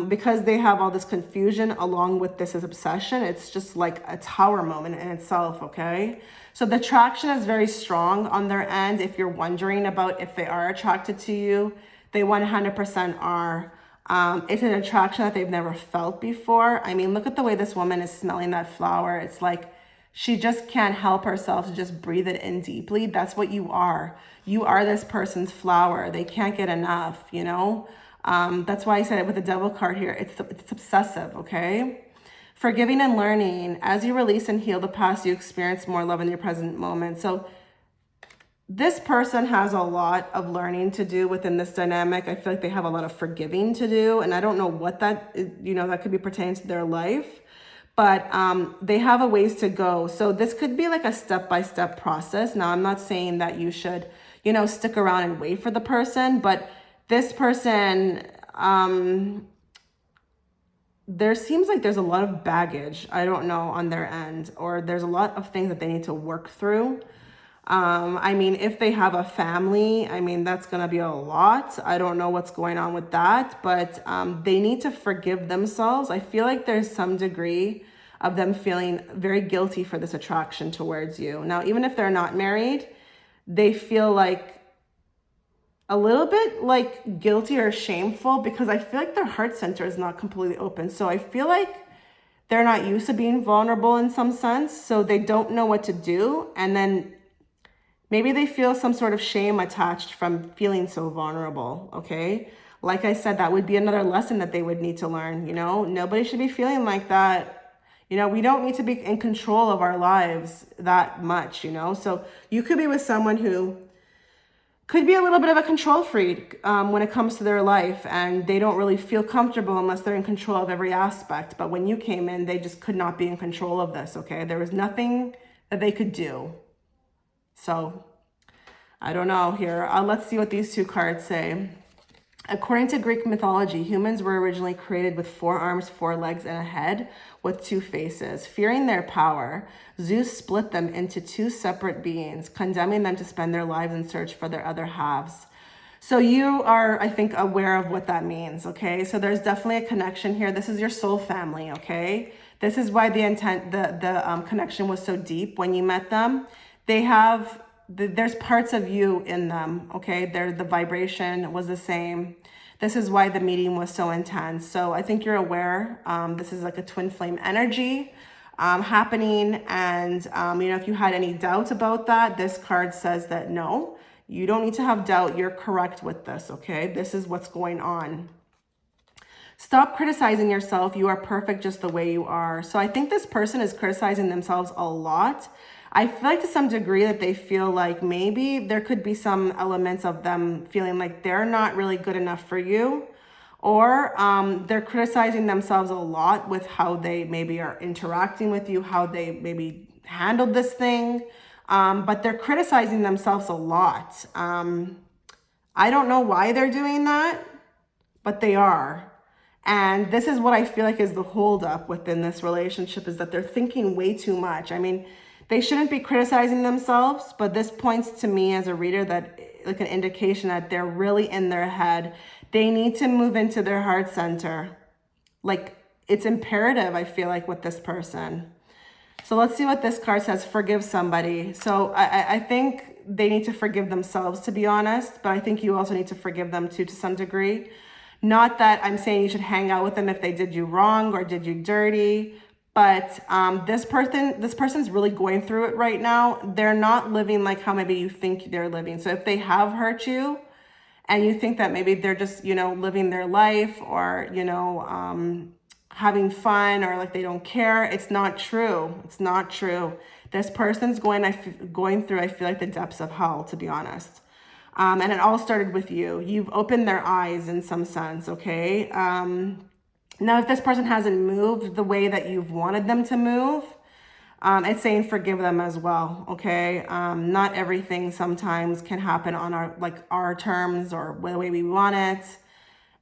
because they have all this confusion along with this obsession. It's just like a tower moment in itself, okay? So the attraction is very strong on their end. If you're wondering about if they are attracted to you, they 100% are. It's an attraction that they've never felt before. I mean, look at the way this woman is smelling that flower. It's like she just can't help herself to just breathe it in deeply. That's what you are. You are this person's flower. They can't get enough, That's why I said it with the devil card here. It's obsessive, okay? Forgiving and learning. As you release and heal the past, you experience more love in your present moment. So this person has a lot of learning to do within this dynamic. I feel like they have a lot of forgiving to do, and I don't know what that is, that could be pertaining to their life, but they have a ways to go. So this could be like a step-by-step process. Now, I'm not saying that you should, stick around and wait for the person, but this person, there seems like there's a lot of baggage, I don't know, on their end, or there's a lot of things that they need to work through. I mean, if they have a family, I mean, that's going to be a lot. I don't know what's going on with that, but they need to forgive themselves. I feel like there's some degree of them feeling very guilty for this attraction towards you. Now, even if they're not married, they feel like a little bit like guilty or shameful, because I feel like their heart center is not completely open. So I feel like they're not used to being vulnerable in some sense. So they don't know what to do. And then maybe they feel some sort of shame attached from feeling so vulnerable, okay? Like I said, that would be another lesson that they would need to learn, Nobody should be feeling like that. We don't need to be in control of our lives that much, So you could be with someone who could be a little bit of a control freak when it comes to their life, and they don't really feel comfortable unless they're in control of every aspect. But when you came in, they just could not be in control of this, okay? There was nothing that they could do. So, I don't know here. Let's see what these two cards say. According to Greek mythology, humans were originally created with 4 arms, 4 legs, and a head with 2 faces. Fearing their power, Zeus split them into 2 separate beings, condemning them to spend their lives in search for their other halves. So you are, I think, aware of what that means, okay? So there's definitely a connection here. This is your soul family, okay? This is why the connection was so deep when you met them. They have there's parts of you in them, okay? The vibration was the same. This is why the meeting was so intense. So I think you're aware, this is like a twin flame energy happening. And, you know, if you had any doubt about that, this card says that no, you don't need to have doubt. You're correct with this, okay? This is what's going on. Stop criticizing yourself. You are perfect just the way you are. So I think this person is criticizing themselves a lot. I feel like to some degree that they feel like maybe there could be some elements of them feeling like they're not really good enough for you, or they're criticizing themselves a lot with how they maybe are interacting with you, how they maybe handled this thing, but they're criticizing themselves a lot. I don't know why they're doing that, but they are. And this is what I feel like is the holdup within this relationship, is that they're thinking way too much. I mean, they shouldn't be criticizing themselves, but this points to me as a reader that like an indication that they're really in their head. They need to move into their heart center. Like, it's imperative, I feel like, with this person. So let's see what this card says. Forgive somebody. So I think they need to forgive themselves, to be honest, but I think you also need to forgive them too, to some degree. Not that I'm saying you should hang out with them if they did you wrong or did you dirty, but this person's really going through it right now. They're not living like how maybe you think they're living. So if they have hurt you and you think that maybe they're just, you know, living their life, or, you know, having fun, or like they don't care, it's not true. It's not true. This person's going through, I feel like, the depths of hell, to be honest. And it all started with you. You've opened their eyes in some sense, okay? Now, if this person hasn't moved the way that you've wanted them to move, it's saying forgive them as well, okay? Not everything sometimes can happen on our terms or the way we want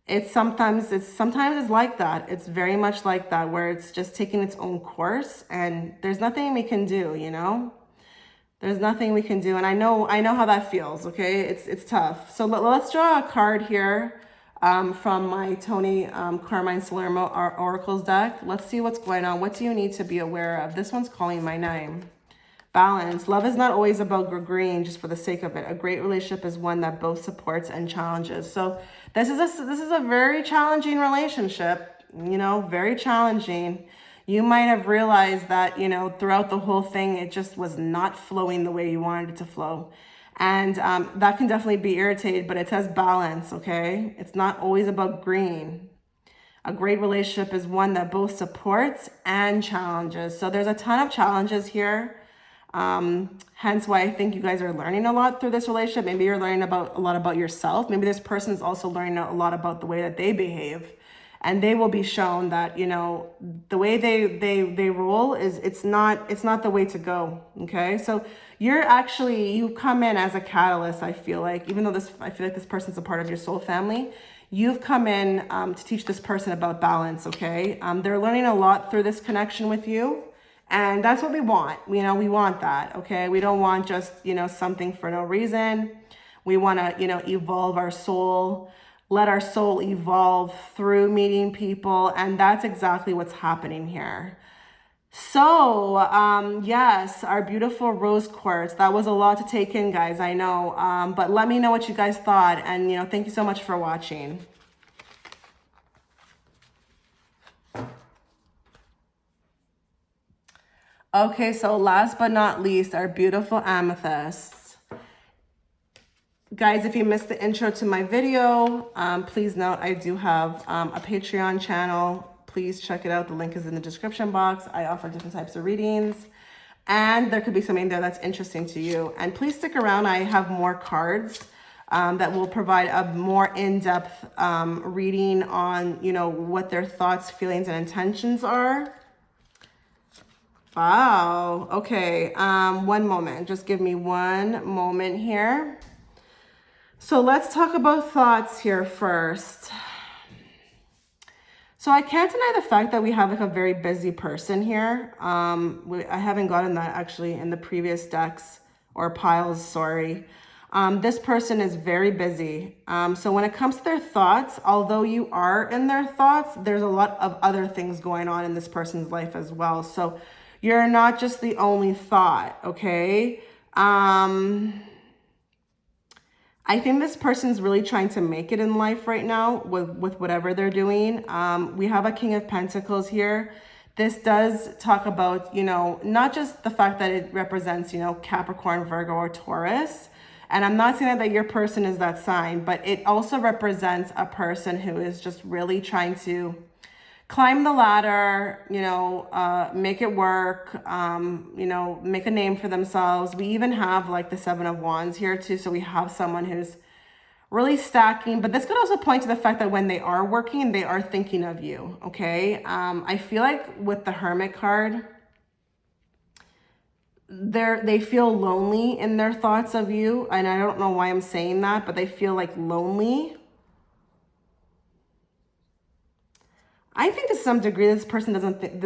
it. Sometimes it's like that. It's very much like that, where it's just taking its own course, and there's nothing we can do, you know? There's nothing we can do. And I know how that feels, okay? It's tough. So let's draw a card here from my Tony Carmine Salerno Oracles deck. Let's see what's going on. What do you need to be aware of? This one's calling my name. Balance. Love is not always about agreeing just for the sake of it. A great relationship is one that both supports and challenges. So this is a very challenging relationship, you know, very challenging. You might have realized that, you know, throughout the whole thing, it just was not flowing the way you wanted it to flow. And that can definitely be irritated, but it says balance, okay? It's not always about green. A great relationship is one that both supports and challenges. So there's a ton of challenges here. Hence why I think you guys are learning a lot through this relationship. Maybe you're learning a lot about yourself. Maybe this person is also learning a lot about the way that they behave. And they will be shown that, you know, the way they roll is it's not the way to go. Okay, so you come in as a catalyst. I feel like, even though I feel like this person's a part of your soul family, you've come in to teach this person about balance. Okay, they're learning a lot through this connection with you, and that's what we want. You know, we want that. Okay, we don't want just, you know, something for no reason. We want to, you know, evolve our soul. Let our soul evolve through meeting people. And that's exactly what's happening here. So, yes, our beautiful rose quartz. That was a lot to take in, guys, I know. But let me know what you guys thought. And, you know, thank you so much for watching. Okay, so last but not least, our beautiful amethysts. Guys, if you missed the intro to my video, please note I do have a Patreon channel. Please check it out. The link is in the description box. I offer different types of readings, and there could be something there that's interesting to you. And please stick around. I have more cards that will provide a more in-depth reading on, you know, what their thoughts, feelings, and intentions are. Wow. Okay. One moment. Just give me one moment here. So let's talk about thoughts here first. So I can't deny the fact that we have like a very busy person here. I haven't gotten that actually in the previous decks or piles, sorry. This person is very busy. So when it comes to their thoughts, although you are in their thoughts, there's a lot of other things going on in this person's life as well. So you're not just the only thought, okay? I think this person's really trying to make it in life right now with whatever they're doing. We have a King of Pentacles here. This does talk about, you know, not just the fact that it represents, you know, Capricorn, Virgo, or Taurus. And I'm not saying that your person is that sign, but it also represents a person who is just really trying to climb the ladder, you know, make it work, you know, make a name for themselves. We even have like the Seven of Wands here too. So we have someone who's really stacking, but this could also point to the fact that when they are working, they are thinking of you. Okay. I feel like with the Hermit card, they feel lonely in their thoughts of you. And I don't know why I'm saying that, but they feel like lonely. I think to some degree, this person doesn't think,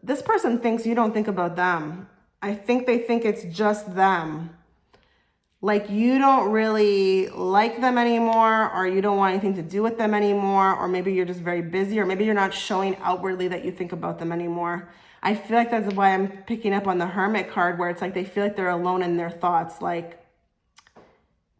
this person thinks you don't think about them. I think they think it's just them. Like you don't really like them anymore, or you don't want anything to do with them anymore, or maybe you're just very busy, or maybe you're not showing outwardly that you think about them anymore. I feel like that's why I'm picking up on the Hermit card, where it's like they feel like they're alone in their thoughts. Like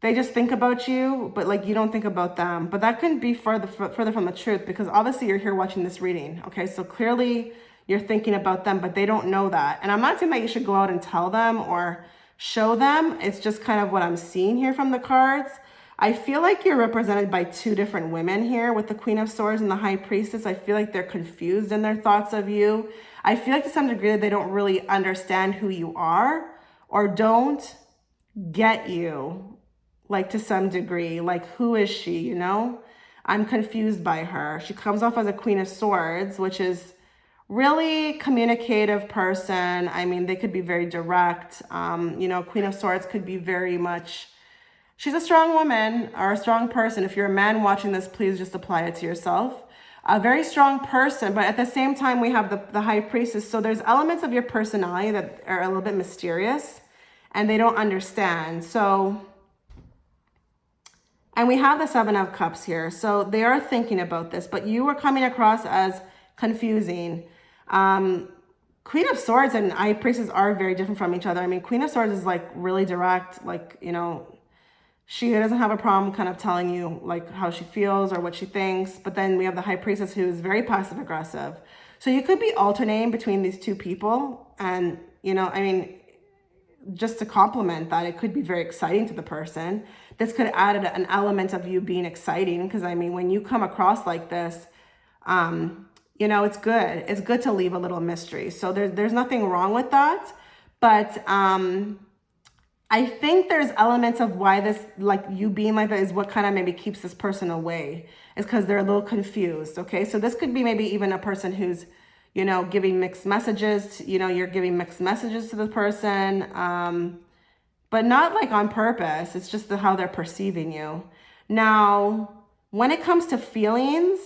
they just think about you, but like you don't think about them. But that couldn't be further from the truth, because obviously you're here watching this reading. Okay, so clearly you're thinking about them, but they don't know that. And I'm not saying that you should go out and tell them or show them. It's just kind of what I'm seeing here from the cards. I feel like you're represented by two different women here with the Queen of Swords and the High Priestess. I feel like they're confused in their thoughts of you. I feel like to some degree they don't really understand who you are, or don't get you. Like to some degree, like who is she, you know? I'm confused by her. She comes off as a Queen of Swords, which is really communicative person. I mean, they could be very direct. You know, Queen of Swords could be very much, she's a strong woman or a strong person. If you're a man watching this, please just apply it to yourself. A very strong person, but at the same time, we have the High Priestess. So there's elements of your personality that are a little bit mysterious and they don't understand. So, and we have the Seven of Cups here. So they are thinking about this, but you are coming across as confusing. Queen of Swords and High Priestess are very different from each other. I mean, Queen of Swords is like really direct, like, you know, she doesn't have a problem kind of telling you like how she feels or what she thinks. But then we have the High Priestess, who is very passive aggressive. So you could be alternating between these two people. And, you know, I mean, just to complement that, it could be very exciting to the person. This could add an element of you being exciting, because I mean, when you come across like this, you know, it's good. It's good to leave a little mystery. So there's nothing wrong with that. But I think there's elements of why this, like you being like that, is what kind of maybe keeps this person away. Is because they're a little confused. Okay, so this could be maybe even a person who's, you know, giving mixed messages. You know, you're giving mixed messages to the person, but not like on purpose. It's just how they're perceiving you. Now, when it comes to feelings,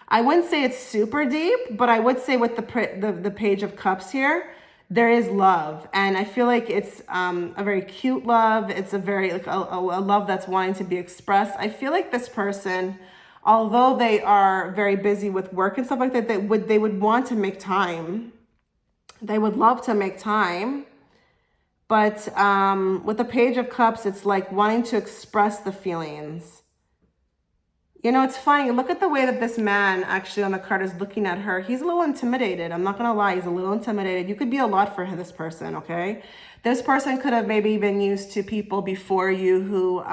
I wouldn't say it's super deep, but I would say with the Page of Cups here, there is love. And I feel like it's a very cute love. It's a very, like a love that's wanting to be expressed. I feel like this person, although they are very busy with work and stuff like that, they would want to make time. They would love to make time. But with the Page of Cups, it's like wanting to express the feelings. You know, it's funny. Look at the way that this man actually on the card is looking at her. He's a little intimidated. I'm not going to lie. He's a little intimidated. You could be a lot for this person, okay? This person could have maybe been used to people before you who,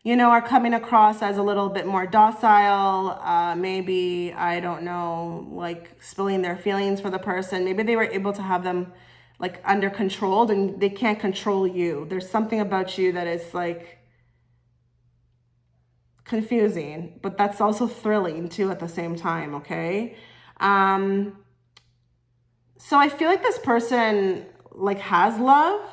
you know, are coming across as a little bit more docile. Maybe, I don't know, like spilling their feelings for the person. Maybe they were able to have them like under control, and they can't control you. There's something about you that is like confusing, but that's also thrilling too at the same time, okay? So I feel like this person like has love,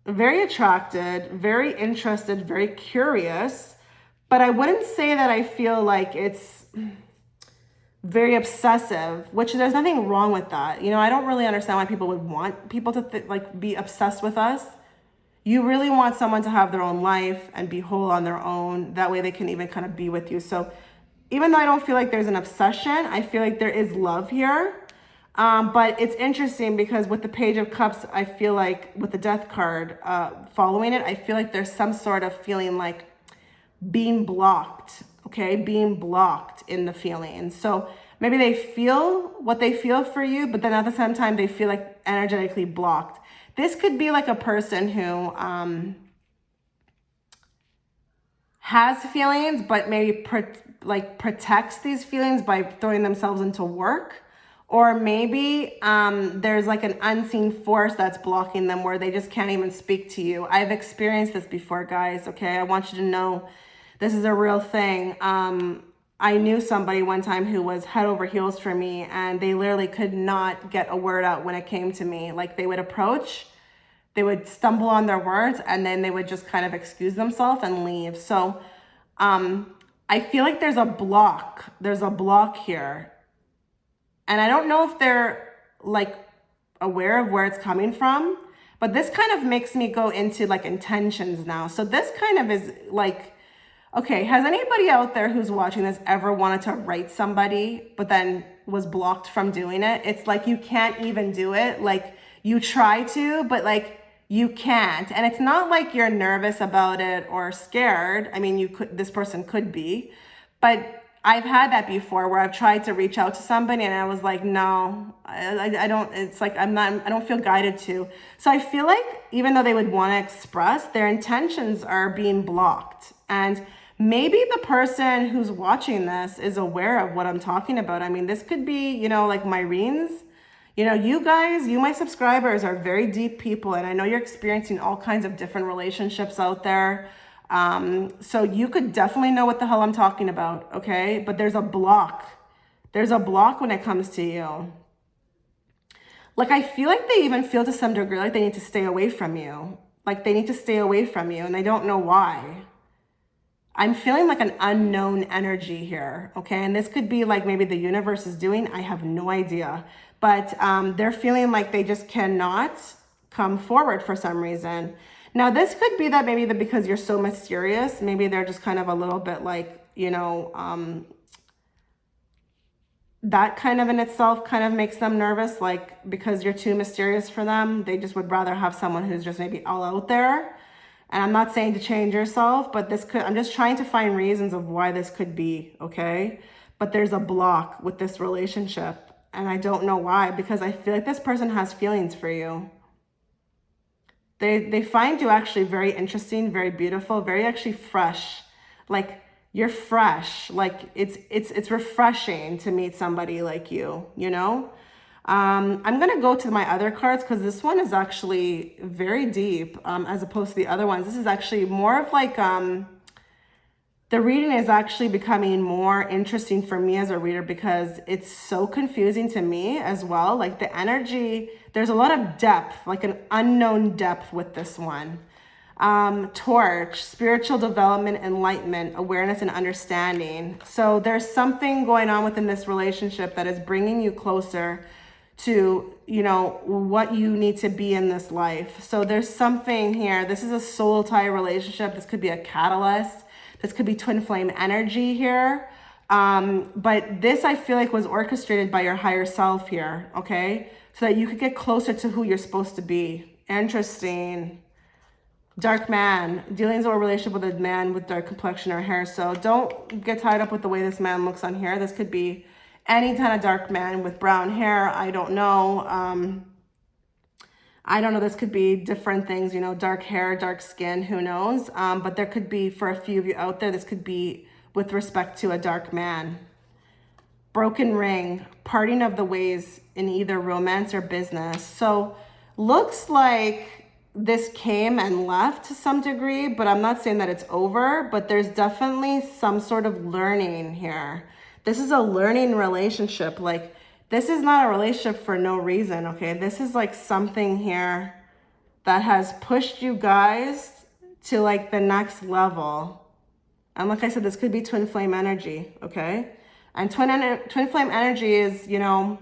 very attracted, very interested, very curious, but I wouldn't say that I feel like it's very obsessive, which there's nothing wrong with that. You know, I don't really understand why people would want people to like be obsessed with us. You really want someone to have their own life and be whole on their own. That way they can even kind of be with you. So even though I don't feel like there's an obsession, I feel like there is love here. But it's interesting because with the Page of Cups, I feel like with the Death card following it, I feel like there's some sort of feeling like being blocked, okay? Being blocked in the feeling. So maybe they feel what they feel for you, but then at the same time, they feel like energetically blocked. This could be like a person who has feelings, but maybe protects these feelings by throwing themselves into work. Or maybe there's like an unseen force that's blocking them where they just can't even speak to you. I've experienced this before, guys, okay? I want you to know this is a real thing. I knew somebody one time who was head over heels for me, and they literally could not get a word out when it came to me. Like, they would approach, they would stumble on their words, and then they would just kind of excuse themselves and leave. So I feel like there's a block. There's a block here. And I don't know if they're like aware of where it's coming from, but this kind of makes me go into like intentions now. So this kind of is like, okay, has anybody out there who's watching this ever wanted to write somebody, but then was blocked from doing it? It's like you can't even do it. Like you try to, but like you can't. And it's not like you're nervous about it or scared. I mean, this person could be, but I've had that before where I've tried to reach out to somebody and I was like, no, I don't, it's like, I don't feel guided to. So I feel like even though they would want to express, their intentions are being blocked. And maybe the person who's watching this is aware of what I'm talking about. I mean, this could be, you know, like Myrenes. You know, you guys, my subscribers are very deep people, and I know you're experiencing all kinds of different relationships out there. So you could definitely know what the hell I'm talking about, okay? But there's a block. There's a block when it comes to you. Like, I feel like they even feel to some degree like they need to stay away from you. Like, they need to stay away from you, and they don't know why. I'm feeling like an unknown energy here, okay? And this could be like maybe the universe is doing, I have no idea. But they're feeling like they just cannot come forward for some reason. Now, this could be that maybe because you're so mysterious, maybe they're just kind of a little bit like, you know, that kind of in itself kind of makes them nervous. Like, because you're too mysterious for them, they just would rather have someone who's just maybe all out there. And I'm not saying to change yourself, but I'm just trying to find reasons of why this could be, okay? But there's a block with this relationship. And I don't know why, because I feel like this person has feelings for you. They find you actually very interesting, very beautiful, very actually fresh. Like, you're fresh. Like, it's refreshing to meet somebody like you, you know? I'm going to go to my other cards because this one is actually very deep as opposed to the other ones. This is actually more of like, the reading is actually becoming more interesting for me as a reader because it's so confusing to me as well. Like the energy, there's a lot of depth, like an unknown depth with this one. Torch, spiritual development, enlightenment, awareness, and understanding. So there's something going on within this relationship that is bringing you closer to, you know, what you need to be in this life. So there's something here. This is a soul tie relationship. This could be a catalyst. This could be twin flame energy here. But this, I feel like, was orchestrated by your higher self here, okay? So that you could get closer to who you're supposed to be. Interesting. Dark man. Dealings or relationship with a man with dark complexion or hair. So don't get tied up with the way this man looks on here. This could be any kind of dark man with brown hair. I don't know. I don't know, this could be different things, you know, dark hair, dark skin, who knows? But there could be, for a few of you out there, this could be with respect to a dark man. Broken ring, parting of the ways in either romance or business. So looks like this came and left to some degree, but I'm not saying that it's over, but there's definitely some sort of learning here. This is a learning relationship, like, this is not a relationship for no reason, okay? This is like something here that has pushed you guys to like the next level. And like I said, this could be twin flame energy, okay? And twin flame energy is, you know,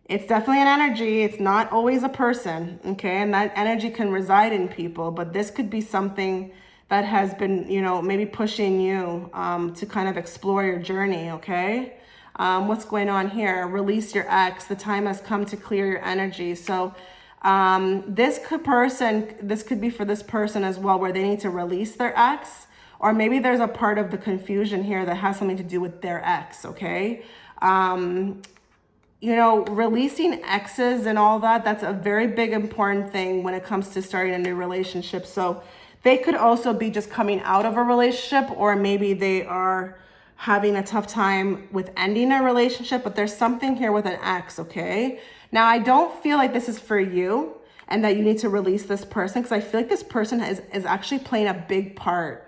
it's definitely an energy. It's not always a person, okay? And that energy can reside in people, but this could be something that has been, you know, maybe pushing you to kind of explore your journey, okay? What's going on here? Release your ex. The time has come to clear your energy. So this could be for this person as well, where they need to release their ex, or maybe there's a part of the confusion here that has something to do with their ex, okay? You know, releasing exes and all that, that's a very big important thing when it comes to starting a new relationship. So they could also be just coming out of a relationship, or maybe they are having a tough time with ending a relationship, but there's something here with an ex, okay? Now, I don't feel like this is for you and that you need to release this person, because I feel like this person is actually playing a big part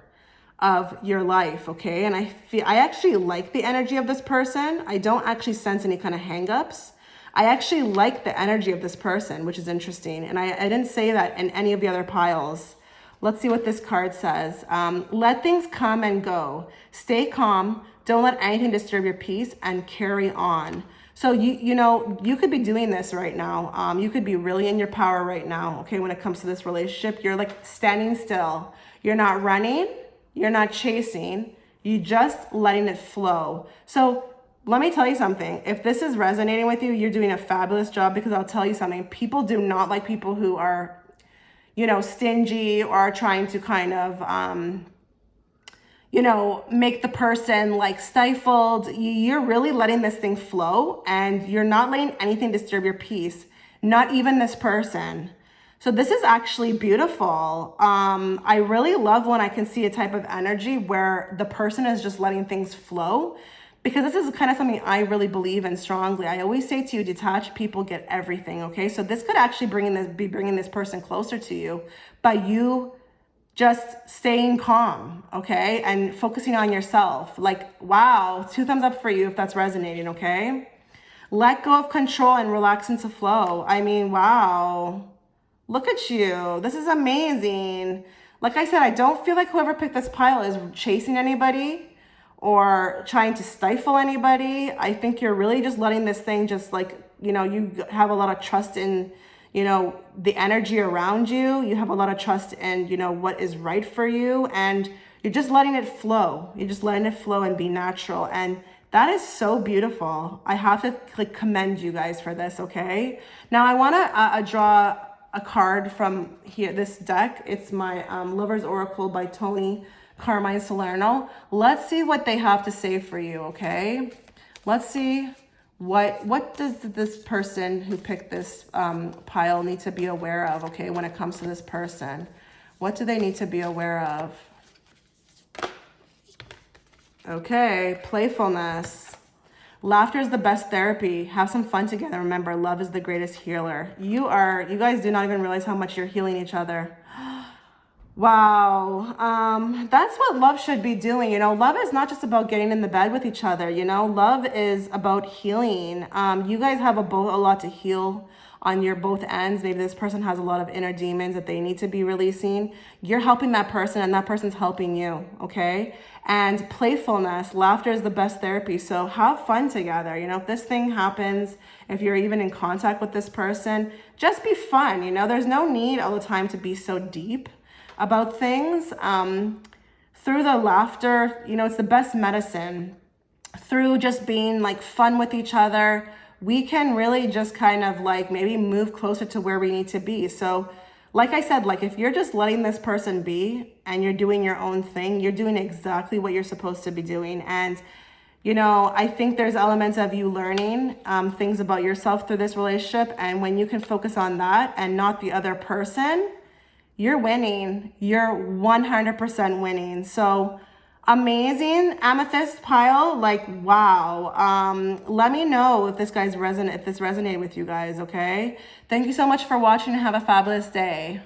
of your life, okay? And I actually like the energy of this person. I don't actually sense any kind of hangups. I actually like the energy of this person, which is interesting. And I didn't say that in any of the other piles. Let's see what this card says. Let things come and go. Stay calm. Don't let anything disturb your peace, and carry on. So you know, you could be doing this right now. You could be really in your power right now, okay, when it comes to this relationship. You're like standing still. You're not running. You're not chasing. You're just letting it flow. So let me tell you something. If this is resonating with you, you're doing a fabulous job, because I'll tell you something. People do not like people who are, you know, stingy, or are trying to kind of, you know, make the person like stifled. You're really letting this thing flow, and you're not letting anything disturb your peace, not even this person. So this is actually beautiful. I really love when I can see a type of energy where the person is just letting things flow, because this is kind of something I really believe in strongly. I always say to you, detached people get everything, okay? So this could actually be bringing this person closer to you by you just staying calm, okay? And focusing on yourself. Like, wow, 2 thumbs up for you if that's resonating, okay? Let go of control and relax into flow. I mean, wow. Look at you. This is amazing. Like I said, I don't feel like whoever picked this pile is chasing anybody or trying to stifle anybody. I think you're really just letting this thing just like, you know, you have a lot of trust in, you know, the energy around you. You have a lot of trust in, you know, what is right for you. And you're just letting it flow. You're just letting it flow and be natural. And that is so beautiful. I have to like commend you guys for this, okay? Now I want to draw a card from here, this deck. It's my Lover's Oracle by Tony Carmichael. Let's see what they have to say for you, okay? Let's see what does this person who picked this pile need to be aware of, okay, when it comes to this person. What do they need to be aware of? Okay, playfulness. Laughter is the best therapy. Have some fun together. Remember, love is the greatest healer. You guys do not even realize how much you're healing each other. Wow. That's what love should be doing. You know, love is not just about getting in the bed with each other. You know, love is about healing. You guys have a lot to heal on your both ends. Maybe this person has a lot of inner demons that they need to be releasing. You're helping that person, and that person's helping you, okay? And playfulness, laughter is the best therapy. So have fun together. You know, if this thing happens, if you're even in contact with this person, just be fun. You know, there's no need all the time to be so deep about things. Through the laughter, you know, it's the best medicine. Through just being like fun with each other, we can really just kind of like maybe move closer to where we need to be. So like I said, like if you're just letting this person be and you're doing your own thing, you're doing exactly what you're supposed to be doing. And, you know, I think there's elements of you learning things about yourself through this relationship. And when you can focus on that and not the other person, you're winning. You're 100% winning. So amazing amethyst pile. Like, wow. Let me know if this resonated with you guys, okay? Thank you so much for watching, and have a fabulous day.